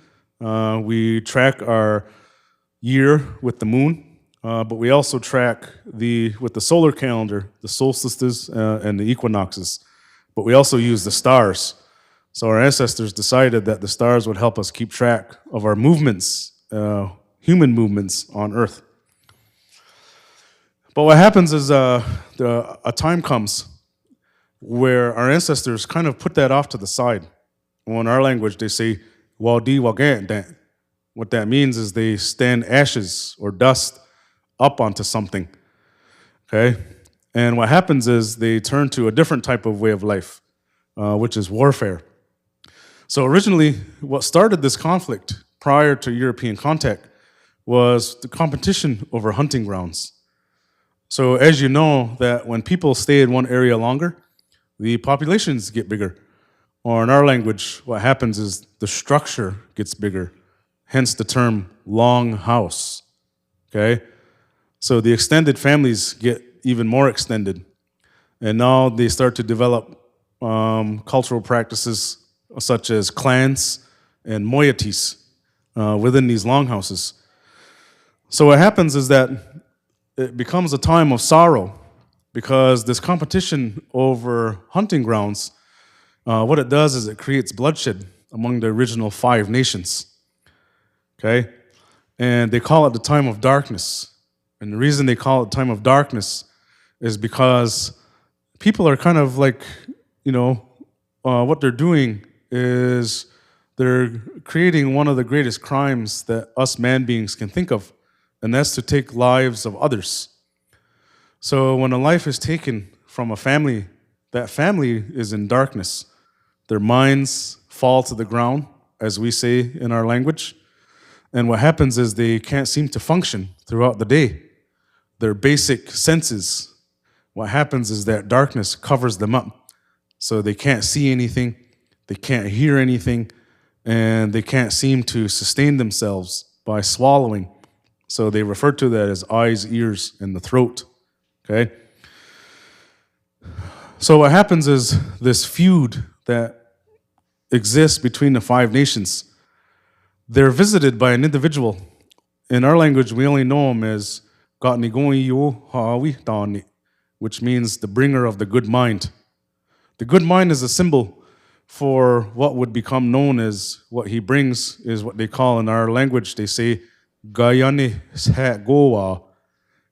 We track our year with the moon, but we also track with the solar calendar, the solstices and the equinoxes. But we also use the stars. So our ancestors decided that the stars would help us keep track of our movements, human movements on Earth. But what happens is a time comes where our ancestors kind of put that off to the side. Well, in our language, they say, "Wadi wagan." What that means is they stand ashes or dust up onto something. Okay? And what happens is they turn to a different type of way of life, which is warfare. So originally, what started this conflict prior to European contact was the competition over hunting grounds. So as you know, that when people stay in one area longer, the populations get bigger. Or in our language, what happens is the structure gets bigger, hence the term long house, okay? So the extended families get even more extended. And now they start to develop cultural practices such as clans and moieties within these longhouses. So what happens is that it becomes a time of sorrow because this competition over hunting grounds, what it does is it creates bloodshed among the original 5 nations, okay? And they call it the time of darkness. And the reason they call it time of darkness is because people are kind of like, what they're doing is they're creating one of the greatest crimes that us man beings can think of, and that's to take lives of others. So when a life is taken from a family, that family is in darkness. Their minds fall to the ground, as we say in our language, and what happens is they can't seem to function throughout the day. Their basic senses, what happens is that darkness covers them up. So they can't see anything, they can't hear anything, and they can't seem to sustain themselves by swallowing. So they refer to that as eyes, ears, and the throat, okay? So what happens is this feud that exists between the 5 nations, they're visited by an individual. In our language, we only know him as which means the bringer of the good mind. The good mind is a symbol for what would become known as what he brings is what they call in our language, they say, Gayane Goa,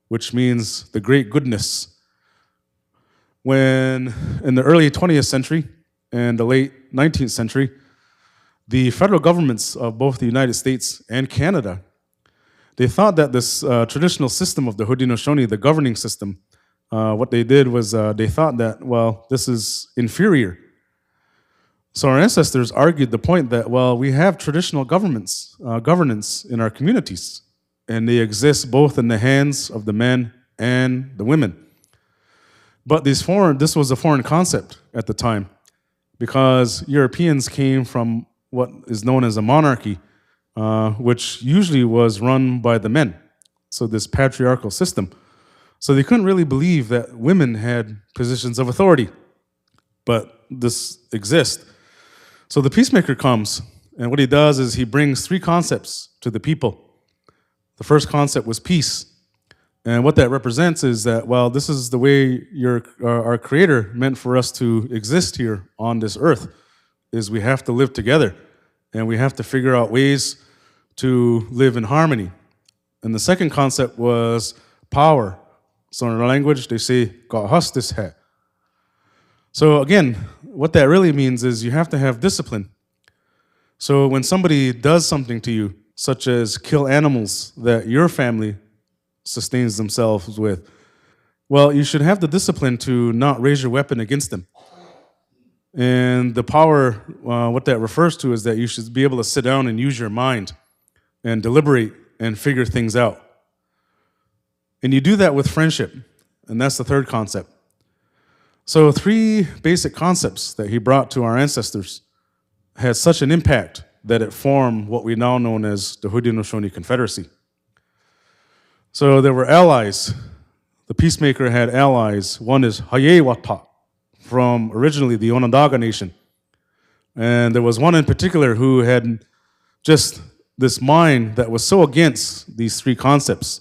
which means the great goodness. when in the early 20th century and the late 19th century, the federal governments of both the United States and Canada, they thought that this traditional system of the Haudenosaunee, the governing system, what they did was they thought that, well, this is inferior. So our ancestors argued the point that, well, we have traditional governance in our communities, and they exist both in the hands of the men and the women. But this was a foreign concept at the time, because Europeans came from what is known as a monarchy, which usually was run by the men, so this patriarchal system. So they couldn't really believe that women had positions of authority, but this exists. So the peacemaker comes, and what he does is he brings three concepts to the people. The first concept was peace. And what that represents is that, well, this is the way our Creator meant for us to exist here on this earth, is we have to live together, and we have to figure out ways to live in harmony. And the second concept was power. So in our language, they say, "Kahastis ha." So again, what that really means is you have to have discipline. So when somebody does something to you, such as kill animals that your family sustains themselves with, well, you should have the discipline to not raise your weapon against them. And the power, what that refers to is that you should be able to sit down and use your mind and deliberate and figure things out. And you do that with friendship, and that's the third concept. So three basic concepts that he brought to our ancestors had such an impact that it formed what we now know as the Haudenosaunee Confederacy. So there were allies. The peacemaker had allies. One is Hayewata, from originally the Onondaga Nation. And there was one in particular who had just this mind that was so against these three concepts.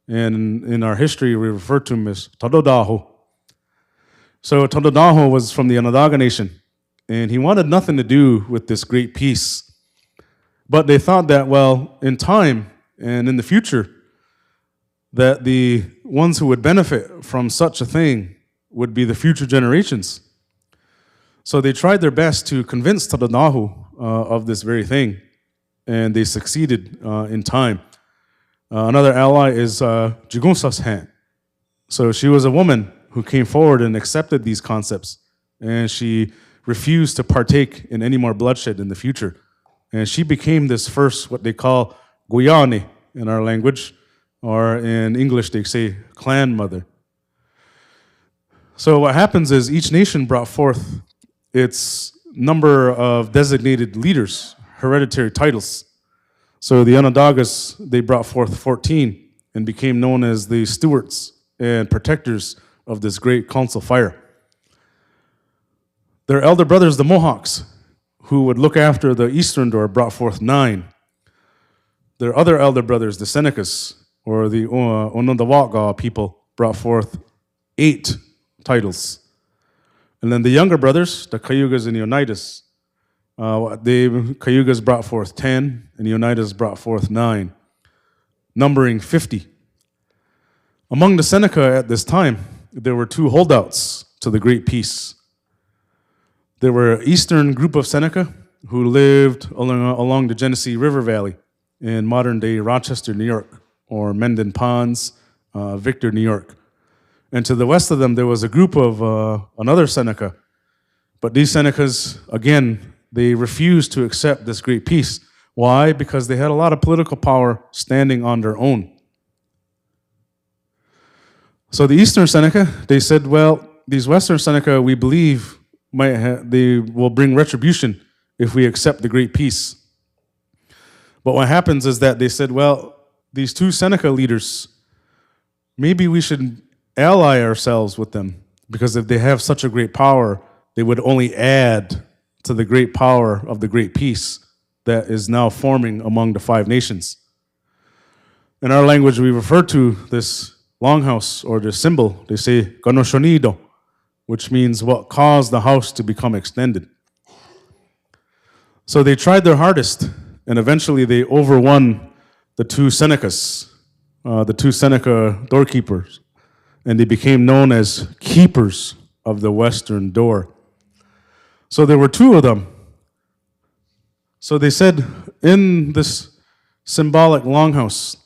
And in our history, we refer to him as Tadodaho. So Tadodaho was from the Onondaga Nation, and he wanted nothing to do with this great peace. But they thought that, well, in time and in the future, that the ones who would benefit from such a thing would be the future generations. So they tried their best to convince Tadodaho of this very thing, and they succeeded in time. Another ally is Jigunsashan. So she was a woman who came forward and accepted these concepts, and she refused to partake in any more bloodshed in the future. And she became this first, what they call Guyane in our language, or in English they say clan mother. So what happens is each nation brought forth its number of designated leaders, hereditary titles. So the Onondagas, they brought forth 14 and became known as the stewards and protectors of this great council fire. Their elder brothers, the Mohawks, who would look after the eastern door, brought forth 9. Their other elder brothers, the Senecas, or the Onondaga people, brought forth 8 titles. And then the younger brothers, the Cayugas and the Oneidas, the Cayugas brought forth 10, and the Oneidas brought forth 9, numbering 50. Among the Seneca at this time, there were 2 holdouts to the Great Peace. There were an eastern group of Seneca who lived along the Genesee River Valley in modern-day Rochester, New York, or Mendon Ponds, Victor, New York. And to the west of them, there was a group of another Seneca. But these Senecas, again, they refused to accept this great peace. Why? Because they had a lot of political power standing on their own. So the Eastern Seneca, they said, well, these Western Seneca, we believe they will bring retribution if we accept the great peace. But what happens is that they said, well, these 2 Seneca leaders, maybe we should ally ourselves with them, because if they have such a great power, they would only add to the great power of the great peace that is now forming among the 5 nations. In our language, we refer to this longhouse, or the symbol, they say, Ganoshonido, which means what caused the house to become extended. So they tried their hardest, and eventually they overwon the 2 Senecas, the 2 Seneca doorkeepers, and they became known as keepers of the western door. So there were two of them. So they said in this symbolic longhouse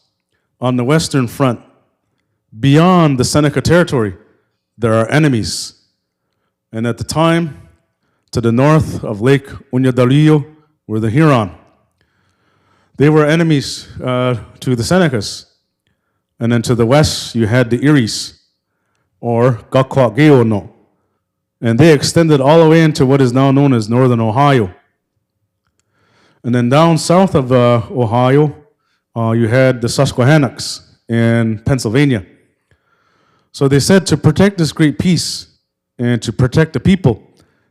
on the western front, beyond the Seneca territory, there are enemies. And at the time, to the north of Lake Unyadalillo were the Huron. They were enemies to the Senecas. And then to the west, you had the Eries, or Gakwageo. And they extended all the way into what is now known as northern Ohio. And then down south of Ohio, you had the Susquehannocks in Pennsylvania. So they said to protect this great peace and to protect the people,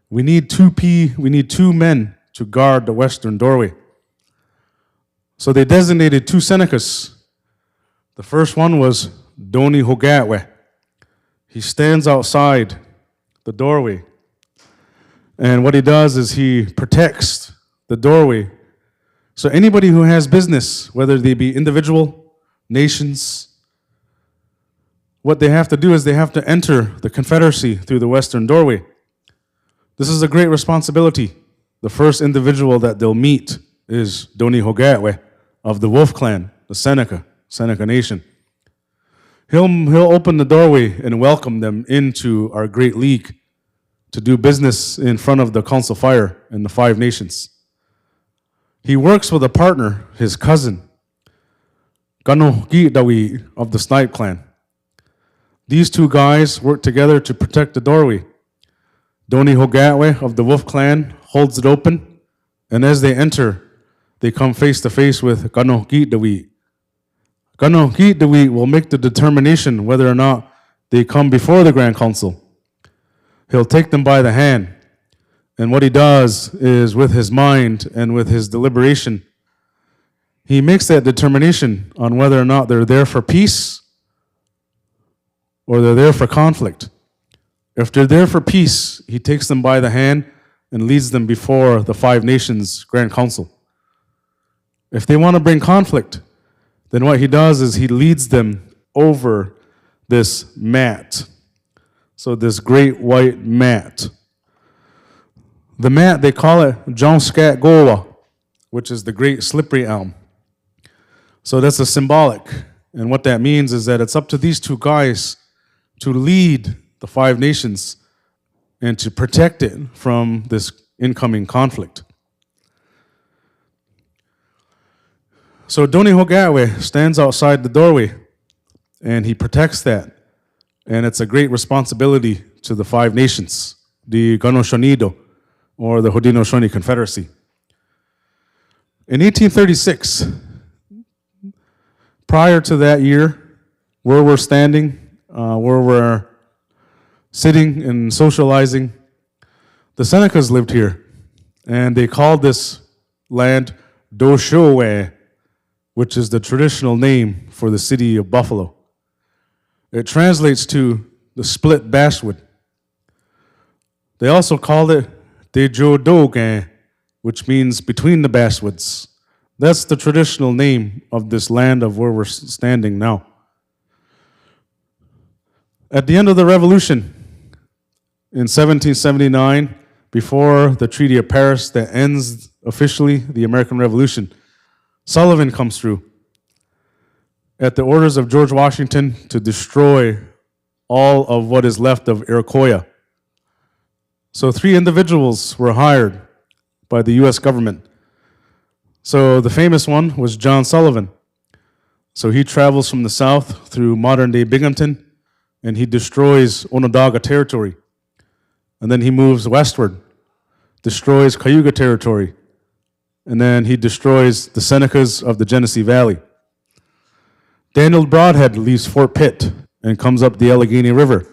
we need two men to guard the western doorway. So they designated two Senecas. The first one was Doni Hogatwe. He stands outside the doorway. And what he does is he protects the doorway. So anybody who has business, whether they be individual, nations, what they have to do is they have to enter the Confederacy through the western doorway. This is a great responsibility. The first individual that they'll meet is Doni Hogatwe of the Wolf Clan, the Seneca Nation. He'll open the doorway and welcome them into our great league to do business in front of the Council Fire and the Five Nations. He works with a partner, his cousin, Gano Gidawi of the Snipe Clan. These two guys work together to protect the doorway. Doni Hogatwe of the Wolf Clan holds it open, and as they enter, they come face to face with Gano Gidawi. Gano Gidawi will make the determination whether or not they come before the Grand Council. He'll take them by the hand, and what he does is with his mind and with his deliberation, he makes that determination on whether or not they're there for peace or they're there for conflict. If they're there for peace, he takes them by the hand and leads them before the Five Nations Grand Council. If they want to bring conflict, then what he does is he leads them over this mat. So this great white mat. The mat, they call it John Scat Goa, which is the great slippery elm. So that's a symbolic. And what that means is that it's up to these two guys to lead the Five Nations and to protect it from this incoming conflict. So Doni Hogatwe stands outside the doorway and he protects that. And it's a great responsibility to the Five Nations, the Ganoshaunido, or the Haudenosaunee Confederacy. In 1836, prior to that year, where we're standing, where we're sitting and socializing, the Senecas lived here, and they called this land Doshowe, which is the traditional name for the city of Buffalo. It translates to the split basswood. They also called it Dejodogan, which means between the basswoods. That's the traditional name of this land of where we're standing now. At the end of the Revolution, in 1779, before the Treaty of Paris that ends officially the American Revolution, Sullivan comes through at the orders of George Washington to destroy all of what is left of Iroquois. So 3 individuals were hired by the U.S. government. So the famous one was John Sullivan. So he travels from the south through modern-day Binghamton, and he destroys Onondaga territory. And then he moves westward, destroys Cayuga territory, and then he destroys the Senecas of the Genesee Valley. Daniel Broadhead leaves Fort Pitt and comes up the Allegheny River.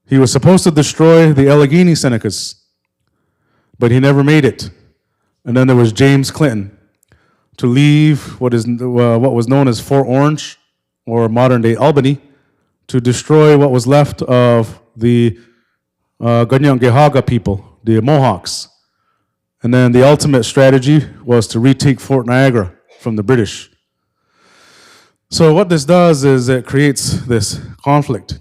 He was supposed to destroy the Allegheny Senecas, but he never made it. And then there was James Clinton to leave what was known as Fort Orange, or modern-day Albany, to destroy what was left of the Ganyangehaga people, the Mohawks. And then the ultimate strategy was to retake Fort Niagara from the British. So what this does is it creates this conflict.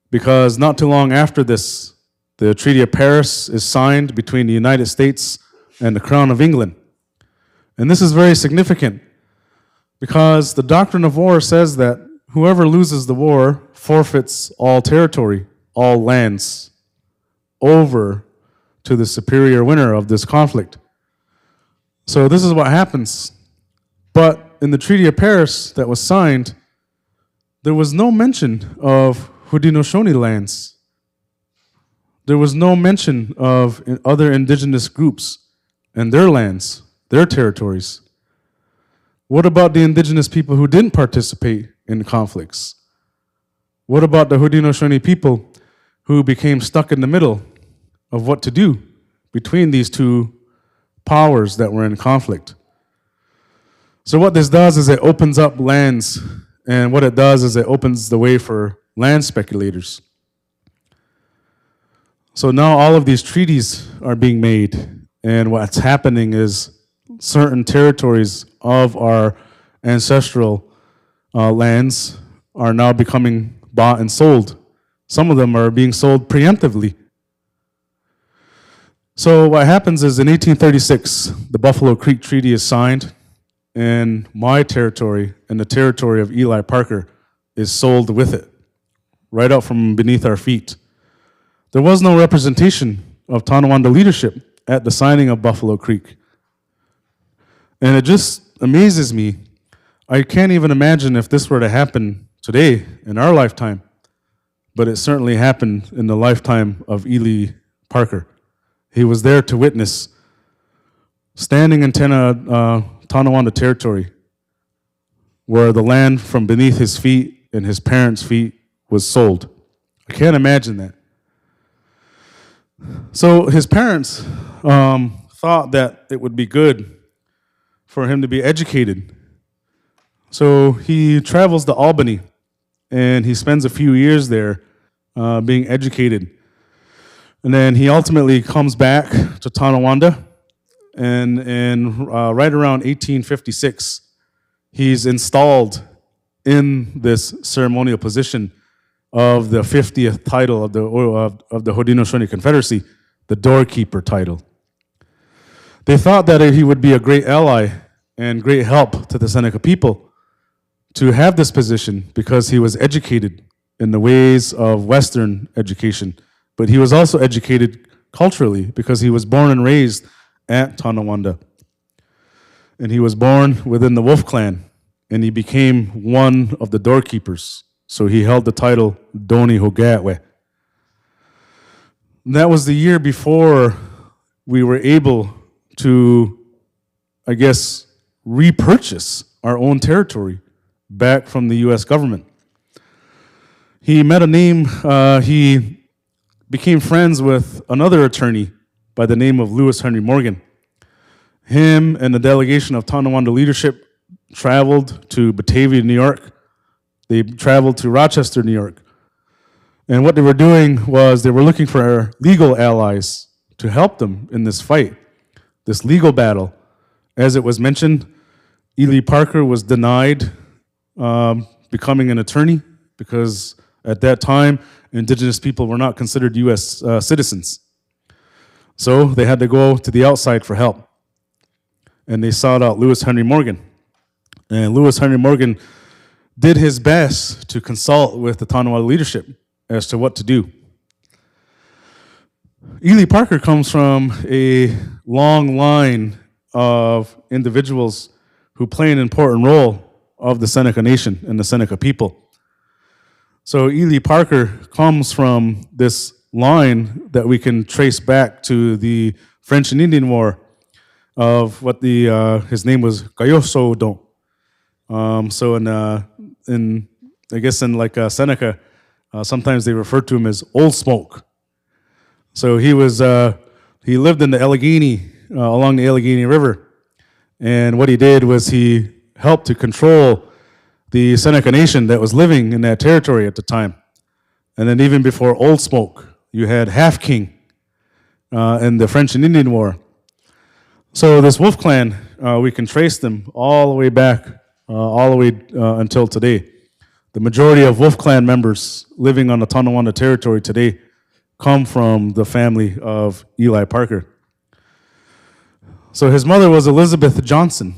because not too long after this, the Treaty of Paris is signed between the United States and the Crown of England. And this is very significant because the doctrine of war says that whoever loses the war forfeits all territory, all lands, over to the superior winner of this conflict. So this is what happens. But in the Treaty of Paris that was signed, there was no mention of Haudenosaunee lands. There was no mention of other indigenous groups and their lands, their territories. What about the indigenous people who didn't participate in conflicts? What about the Haudenosaunee people who became stuck in the middle of what to do between these two powers that were in conflict? So what this does is it opens up lands, and what it does is it opens the way for land speculators. So now all of these treaties are being made, and what's happening is certain territories of our ancestral lands are now becoming bought and sold. Some of them are being sold preemptively. So what happens is in 1836, the Buffalo Creek Treaty is signed, and my territory and the territory of Eli Parker is sold with it, right out from beneath our feet. There was no representation of Tonawanda leadership at the signing of Buffalo Creek. And it just amazes me. I can't even imagine if this were to happen today in our lifetime, but it certainly happened in the lifetime of Eli Parker. He was there to witness, standing in Tonawanda territory, where the land from beneath his feet and his parents' feet was sold. I can't imagine that. So his parents thought that it would be good for him to be educated. So he travels to Albany, and he spends a few years there being educated. And then he ultimately comes back to Tonawanda, and right around 1856, he's installed in this ceremonial position of the 50th title of the Haudenosaunee Confederacy, the doorkeeper title. They thought that he would be a great ally and great help to the Seneca people to have this position because he was educated in the ways of Western education, but he was also educated culturally because he was born and raised at Tonawanda. And he was born within the Wolf Clan, and he became one of the doorkeepers. So he held the title Doni Hogatwe. That was the year before we were able to, I guess, repurchase our own territory back from the U.S. government. He met a name, he became friends with another attorney by the name of Lewis Henry Morgan. Him and the delegation of Tonawanda leadership traveled to Batavia, New York. They traveled to Rochester, New York. And what they were doing was they were looking for legal allies to help them in this fight, this legal battle. As it was mentioned, Eli Parker was denied becoming an attorney because at that time, indigenous people were not considered U.S. Citizens. So they had to go to the outside for help. And they sought out Lewis Henry Morgan. And Lewis Henry Morgan did his best to consult with the Tonawanda leadership as to what to do. Eli Parker comes from a long line of individuals who play an important role of the Seneca Nation and the Seneca people. So Eli Parker comes from this line that we can trace back to the French and Indian War of what his name was Gayoso Don. So in I guess in like Seneca, sometimes they refer to him as Old Smoke. So he lived in the Allegheny, along the Allegheny River, and what he did was he helped to control the Seneca Nation that was living in that territory at the time. And then even before Old Smoke, you had Half King in the French and Indian War. So this Wolf Clan, we can trace them all the way back, all the way until today. The majority of Wolf Clan members living on the Tonawanda territory today come from the family of Eli Parker. So his mother was Elizabeth Johnson.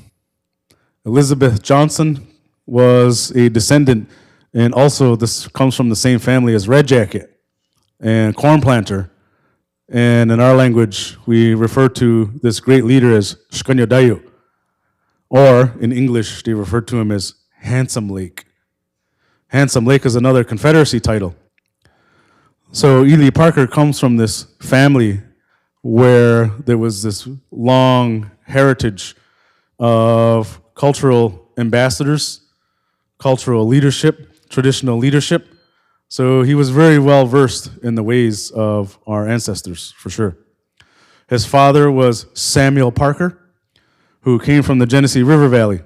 Elizabeth Johnson was a descendant, and also this comes from the same family as Red Jacket and Corn Planter. And in our language, we refer to this great leader as Shkanyodayo, or in English, they refer to him as Handsome Lake. Handsome Lake is another Confederacy title. So Eli Parker comes from this family where there was this long heritage of cultural ambassadors, cultural leadership, traditional leadership. So he was very well versed in the ways of our ancestors, for sure. His father was Samuel Parker, who came from the Genesee River Valley.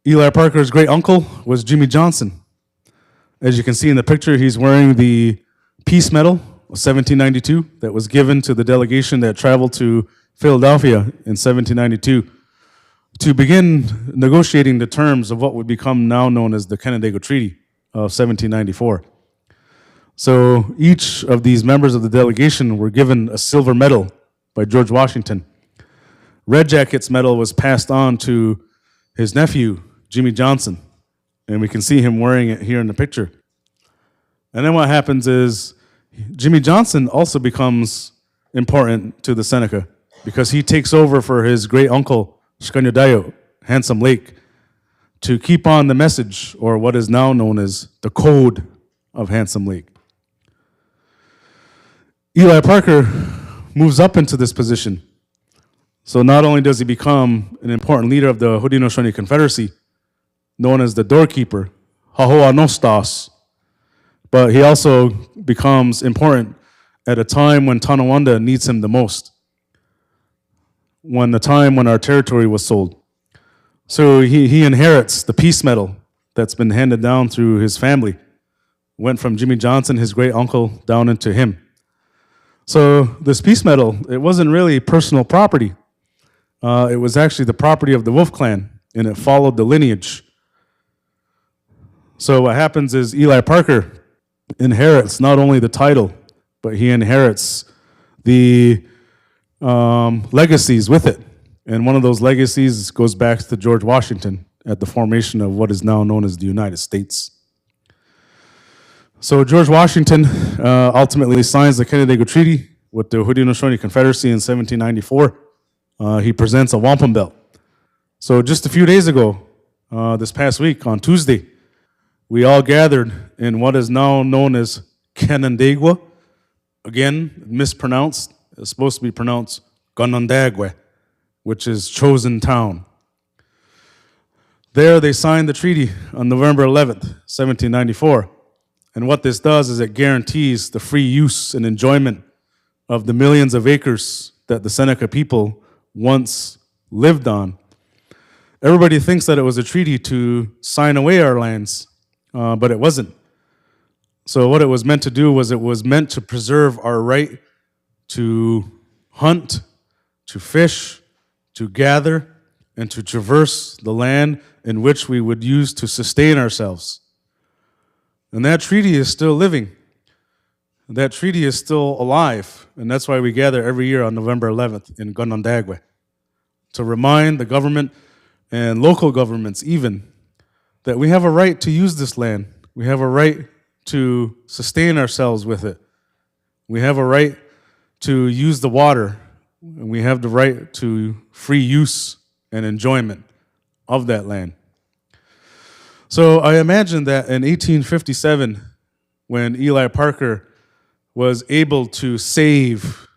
Eli Parker's great uncle was Jimmy Johnson. As you can see in the picture, he's wearing the Peace Medal of 1792 that was given to the delegation that traveled to Philadelphia in 1792 to begin negotiating the terms of what would become now known as the Canandaigua Treaty of 1794. So each of these members of the delegation were given a silver medal by George Washington. Red Jacket's medal was passed on to his nephew, Jimmy Johnson, and we can see him wearing it here in the picture. And then what happens is Jimmy Johnson also becomes important to the Seneca because he takes over for his great uncle, Shkanyodayo, Handsome Lake, to keep on the message, or what is now known as the Code of Handsome Lake. Eli Parker moves up into this position. So not only does he become an important leader of the Haudenosaunee Confederacy, known as the doorkeeper, Hahoa Nostos, but he also becomes important at a time when Tonawanda needs him the most, when the time when our territory was sold. So he inherits the Peace Medal that's been handed down through his family. Went from Jimmy Johnson, his great uncle, down into him. So this Peace Medal, it wasn't really personal property. It was actually the property of the Wolf Clan, and it followed the lineage. So what happens is Eli Parker inherits not only the title, but he inherits the legacies with it. And one of those legacies goes back to George Washington at the formation of what is now known as the United States. So George Washington ultimately signs the Canandaigua Treaty with the Haudenosaunee Confederacy in 1794. He presents a wampum belt. So just a few days ago, this past week, on Tuesday, we all gathered in what is now known as Canandaigua. Again, mispronounced. It's supposed to be pronounced Ganondagwe, which is chosen town. There they signed the treaty on November 11th, 1794. And what this does is it guarantees the free use and enjoyment of the millions of acres that the Seneca people once lived on. Everybody thinks that it was a treaty to sign away our lands, but it wasn't. So what it was meant to do was it was meant to preserve our right to hunt, to fish, to gather, and to traverse the land in which we would use to sustain ourselves. And that treaty is still living. That treaty is still alive, and that's why we gather every year on November 11th in Ganondagwe, to remind the government and local governments even that we have a right to use this land. We have a right to sustain ourselves with it. We have a right to use the water, and we have the right to free use and enjoyment of that land. So I imagine that in 1857, when Eli Parker was able to save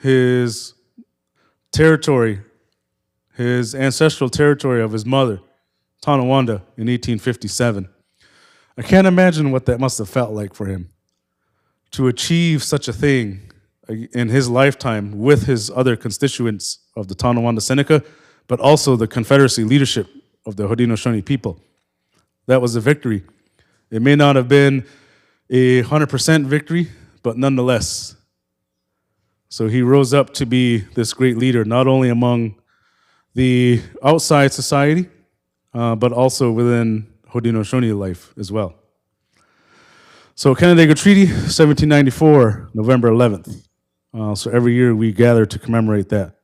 his territory, his ancestral territory of his mother, Tonawanda, in 1857, I can't imagine what that must have felt like for him to achieve such a thing in his lifetime with his other constituents of the Tonawanda Seneca, but also the Confederacy leadership of the Haudenosaunee people. That was a victory. It may not have been a 100% victory, but nonetheless. So he rose up to be this great leader, not only among the outside society, but also within Haudenosaunee life as well. So Canandaigua Treaty, 1794, November 11th. So every year we gather to commemorate that.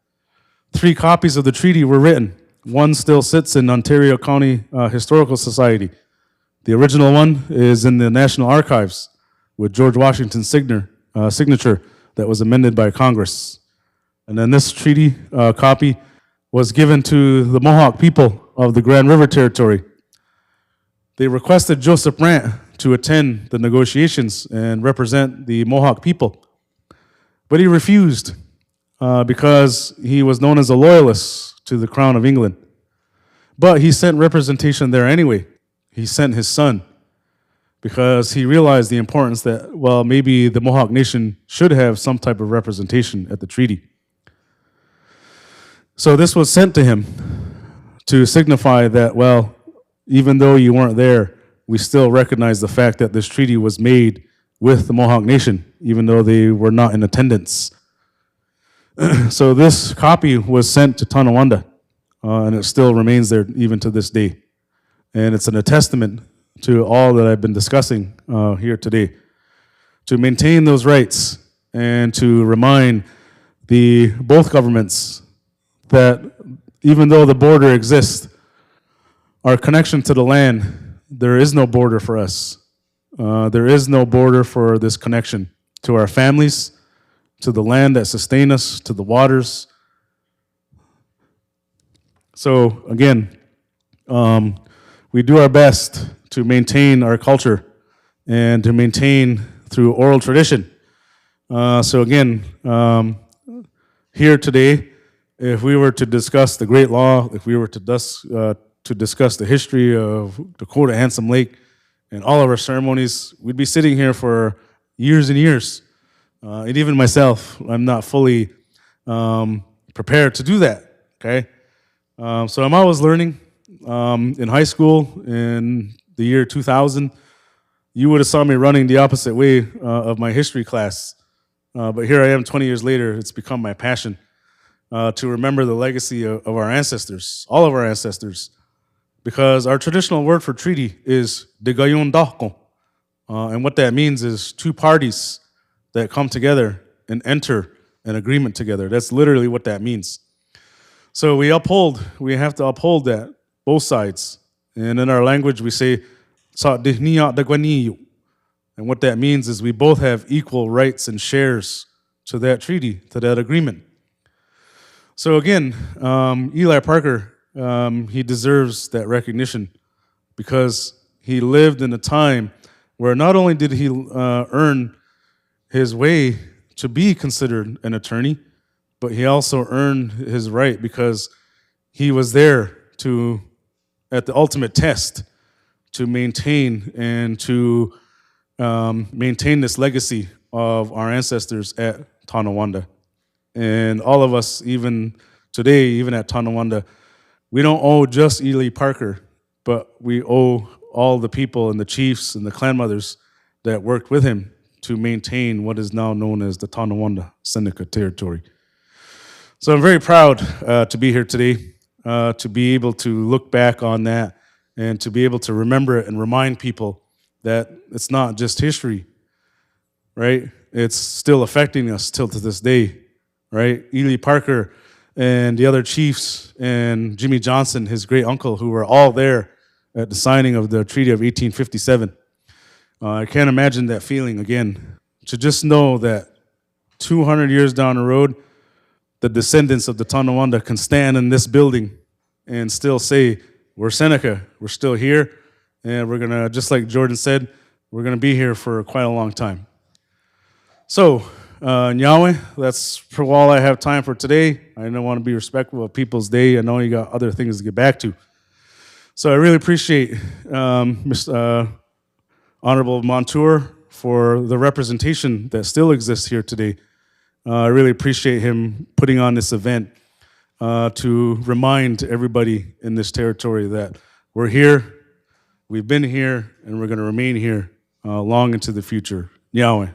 3 copies of the treaty were written. One still sits in Ontario County Historical Society. The original one is in the National Archives with George Washington's signature that was amended by Congress. And then this treaty copy was given to the Mohawk people of the Grand River Territory. They requested Joseph Brant to attend the negotiations and represent the Mohawk people. But he refused because he was known as a loyalist to the Crown of England. But he sent representation there anyway. He sent his son because he realized the importance that, well, maybe the Mohawk Nation should have some type of representation at the treaty. So this was sent to him to signify that, well, even though you weren't there, we still recognize the fact that this treaty was made with the Mohawk Nation, even though they were not in attendance. So this copy was sent to Tonawanda, and it still remains there even to this day. And it's a testament to all that I've been discussing here today, to maintain those rights and to remind both governments that even though the border exists, our connection to the land, there is no border for us. There is no border for this connection to our families, to the land that sustain us, to the waters. So again, we do our best to maintain our culture and to maintain through oral tradition. So again, here today, if we were to discuss the Great Law, if we were to discuss the history of Dakota Handsome Lake and all of our ceremonies, we'd be sitting here for years and years. And even myself, I'm not fully prepared to do that, okay? So I'm always learning. In high school, in the year 2000, you would have saw me running the opposite way of my history class. But here I am 20 years later, it's become my passion to remember the legacy of our ancestors, all of our ancestors, because our traditional word for treaty is degayon dahko. And what that means is 2 parties that come together and enter an agreement together. That's literally what that means. So we have to uphold that, both sides. And in our language, we say, sa dihniya dagwaniyo. And what that means is we both have equal rights and shares to that treaty, to that agreement. So again, Eli Parker, he deserves that recognition because he lived in a time where not only did he earn his way to be considered an attorney, but he also earned his right because he was there at the ultimate test, to maintain and to maintain this legacy of our ancestors at Tonawanda. And all of us, even today, even at Tonawanda, we don't owe just Ely Parker, but we owe all the people and the chiefs and the clan mothers that worked with him to maintain what is now known as the Tonawanda Seneca territory. So I'm very proud to be here today, to be able to look back on that and to be able to remember it and remind people that it's not just history, right? It's still affecting us till to this day, right? Ely Parker and the other chiefs and Jimmy Johnson, his great uncle, who were all there at the signing of the Treaty of 1857. I can't imagine that feeling again, to just know that 200 years down the road, the descendants of the Tonawanda can stand in this building and still say, we're Seneca, we're still here, and we're gonna, just like Jordan said, we're gonna be here for quite a long time. So, Nyawe, that's for all I have time for today. I don't want to be respectful of people's day. I know you got other things to get back to. So I really appreciate Mr. Honorable Montour for the representation that still exists here today. I really appreciate him putting on this event to remind everybody in this territory that we're here, we've been here, and we're going to remain here long into the future. Yahweh.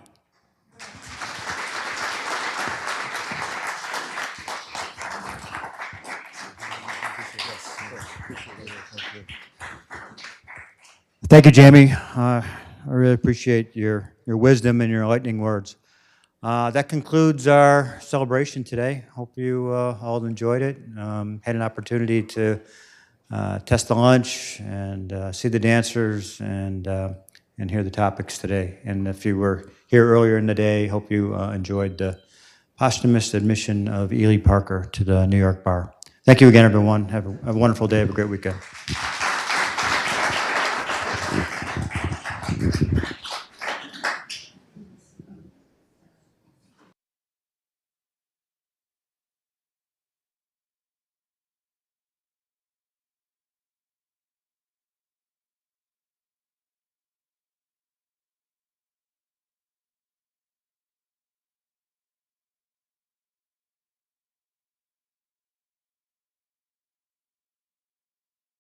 Appreciate it. Thank you, Jamie. I really appreciate your wisdom and your enlightening words. That concludes our celebration today. Hope you all enjoyed it. Had an opportunity to test the lunch and see the dancers and hear the topics today. And if you were here earlier in the day, hope you enjoyed the posthumous admission of Ely Parker to the New York Bar. Thank you again, everyone. Have a wonderful day. Have a great weekend.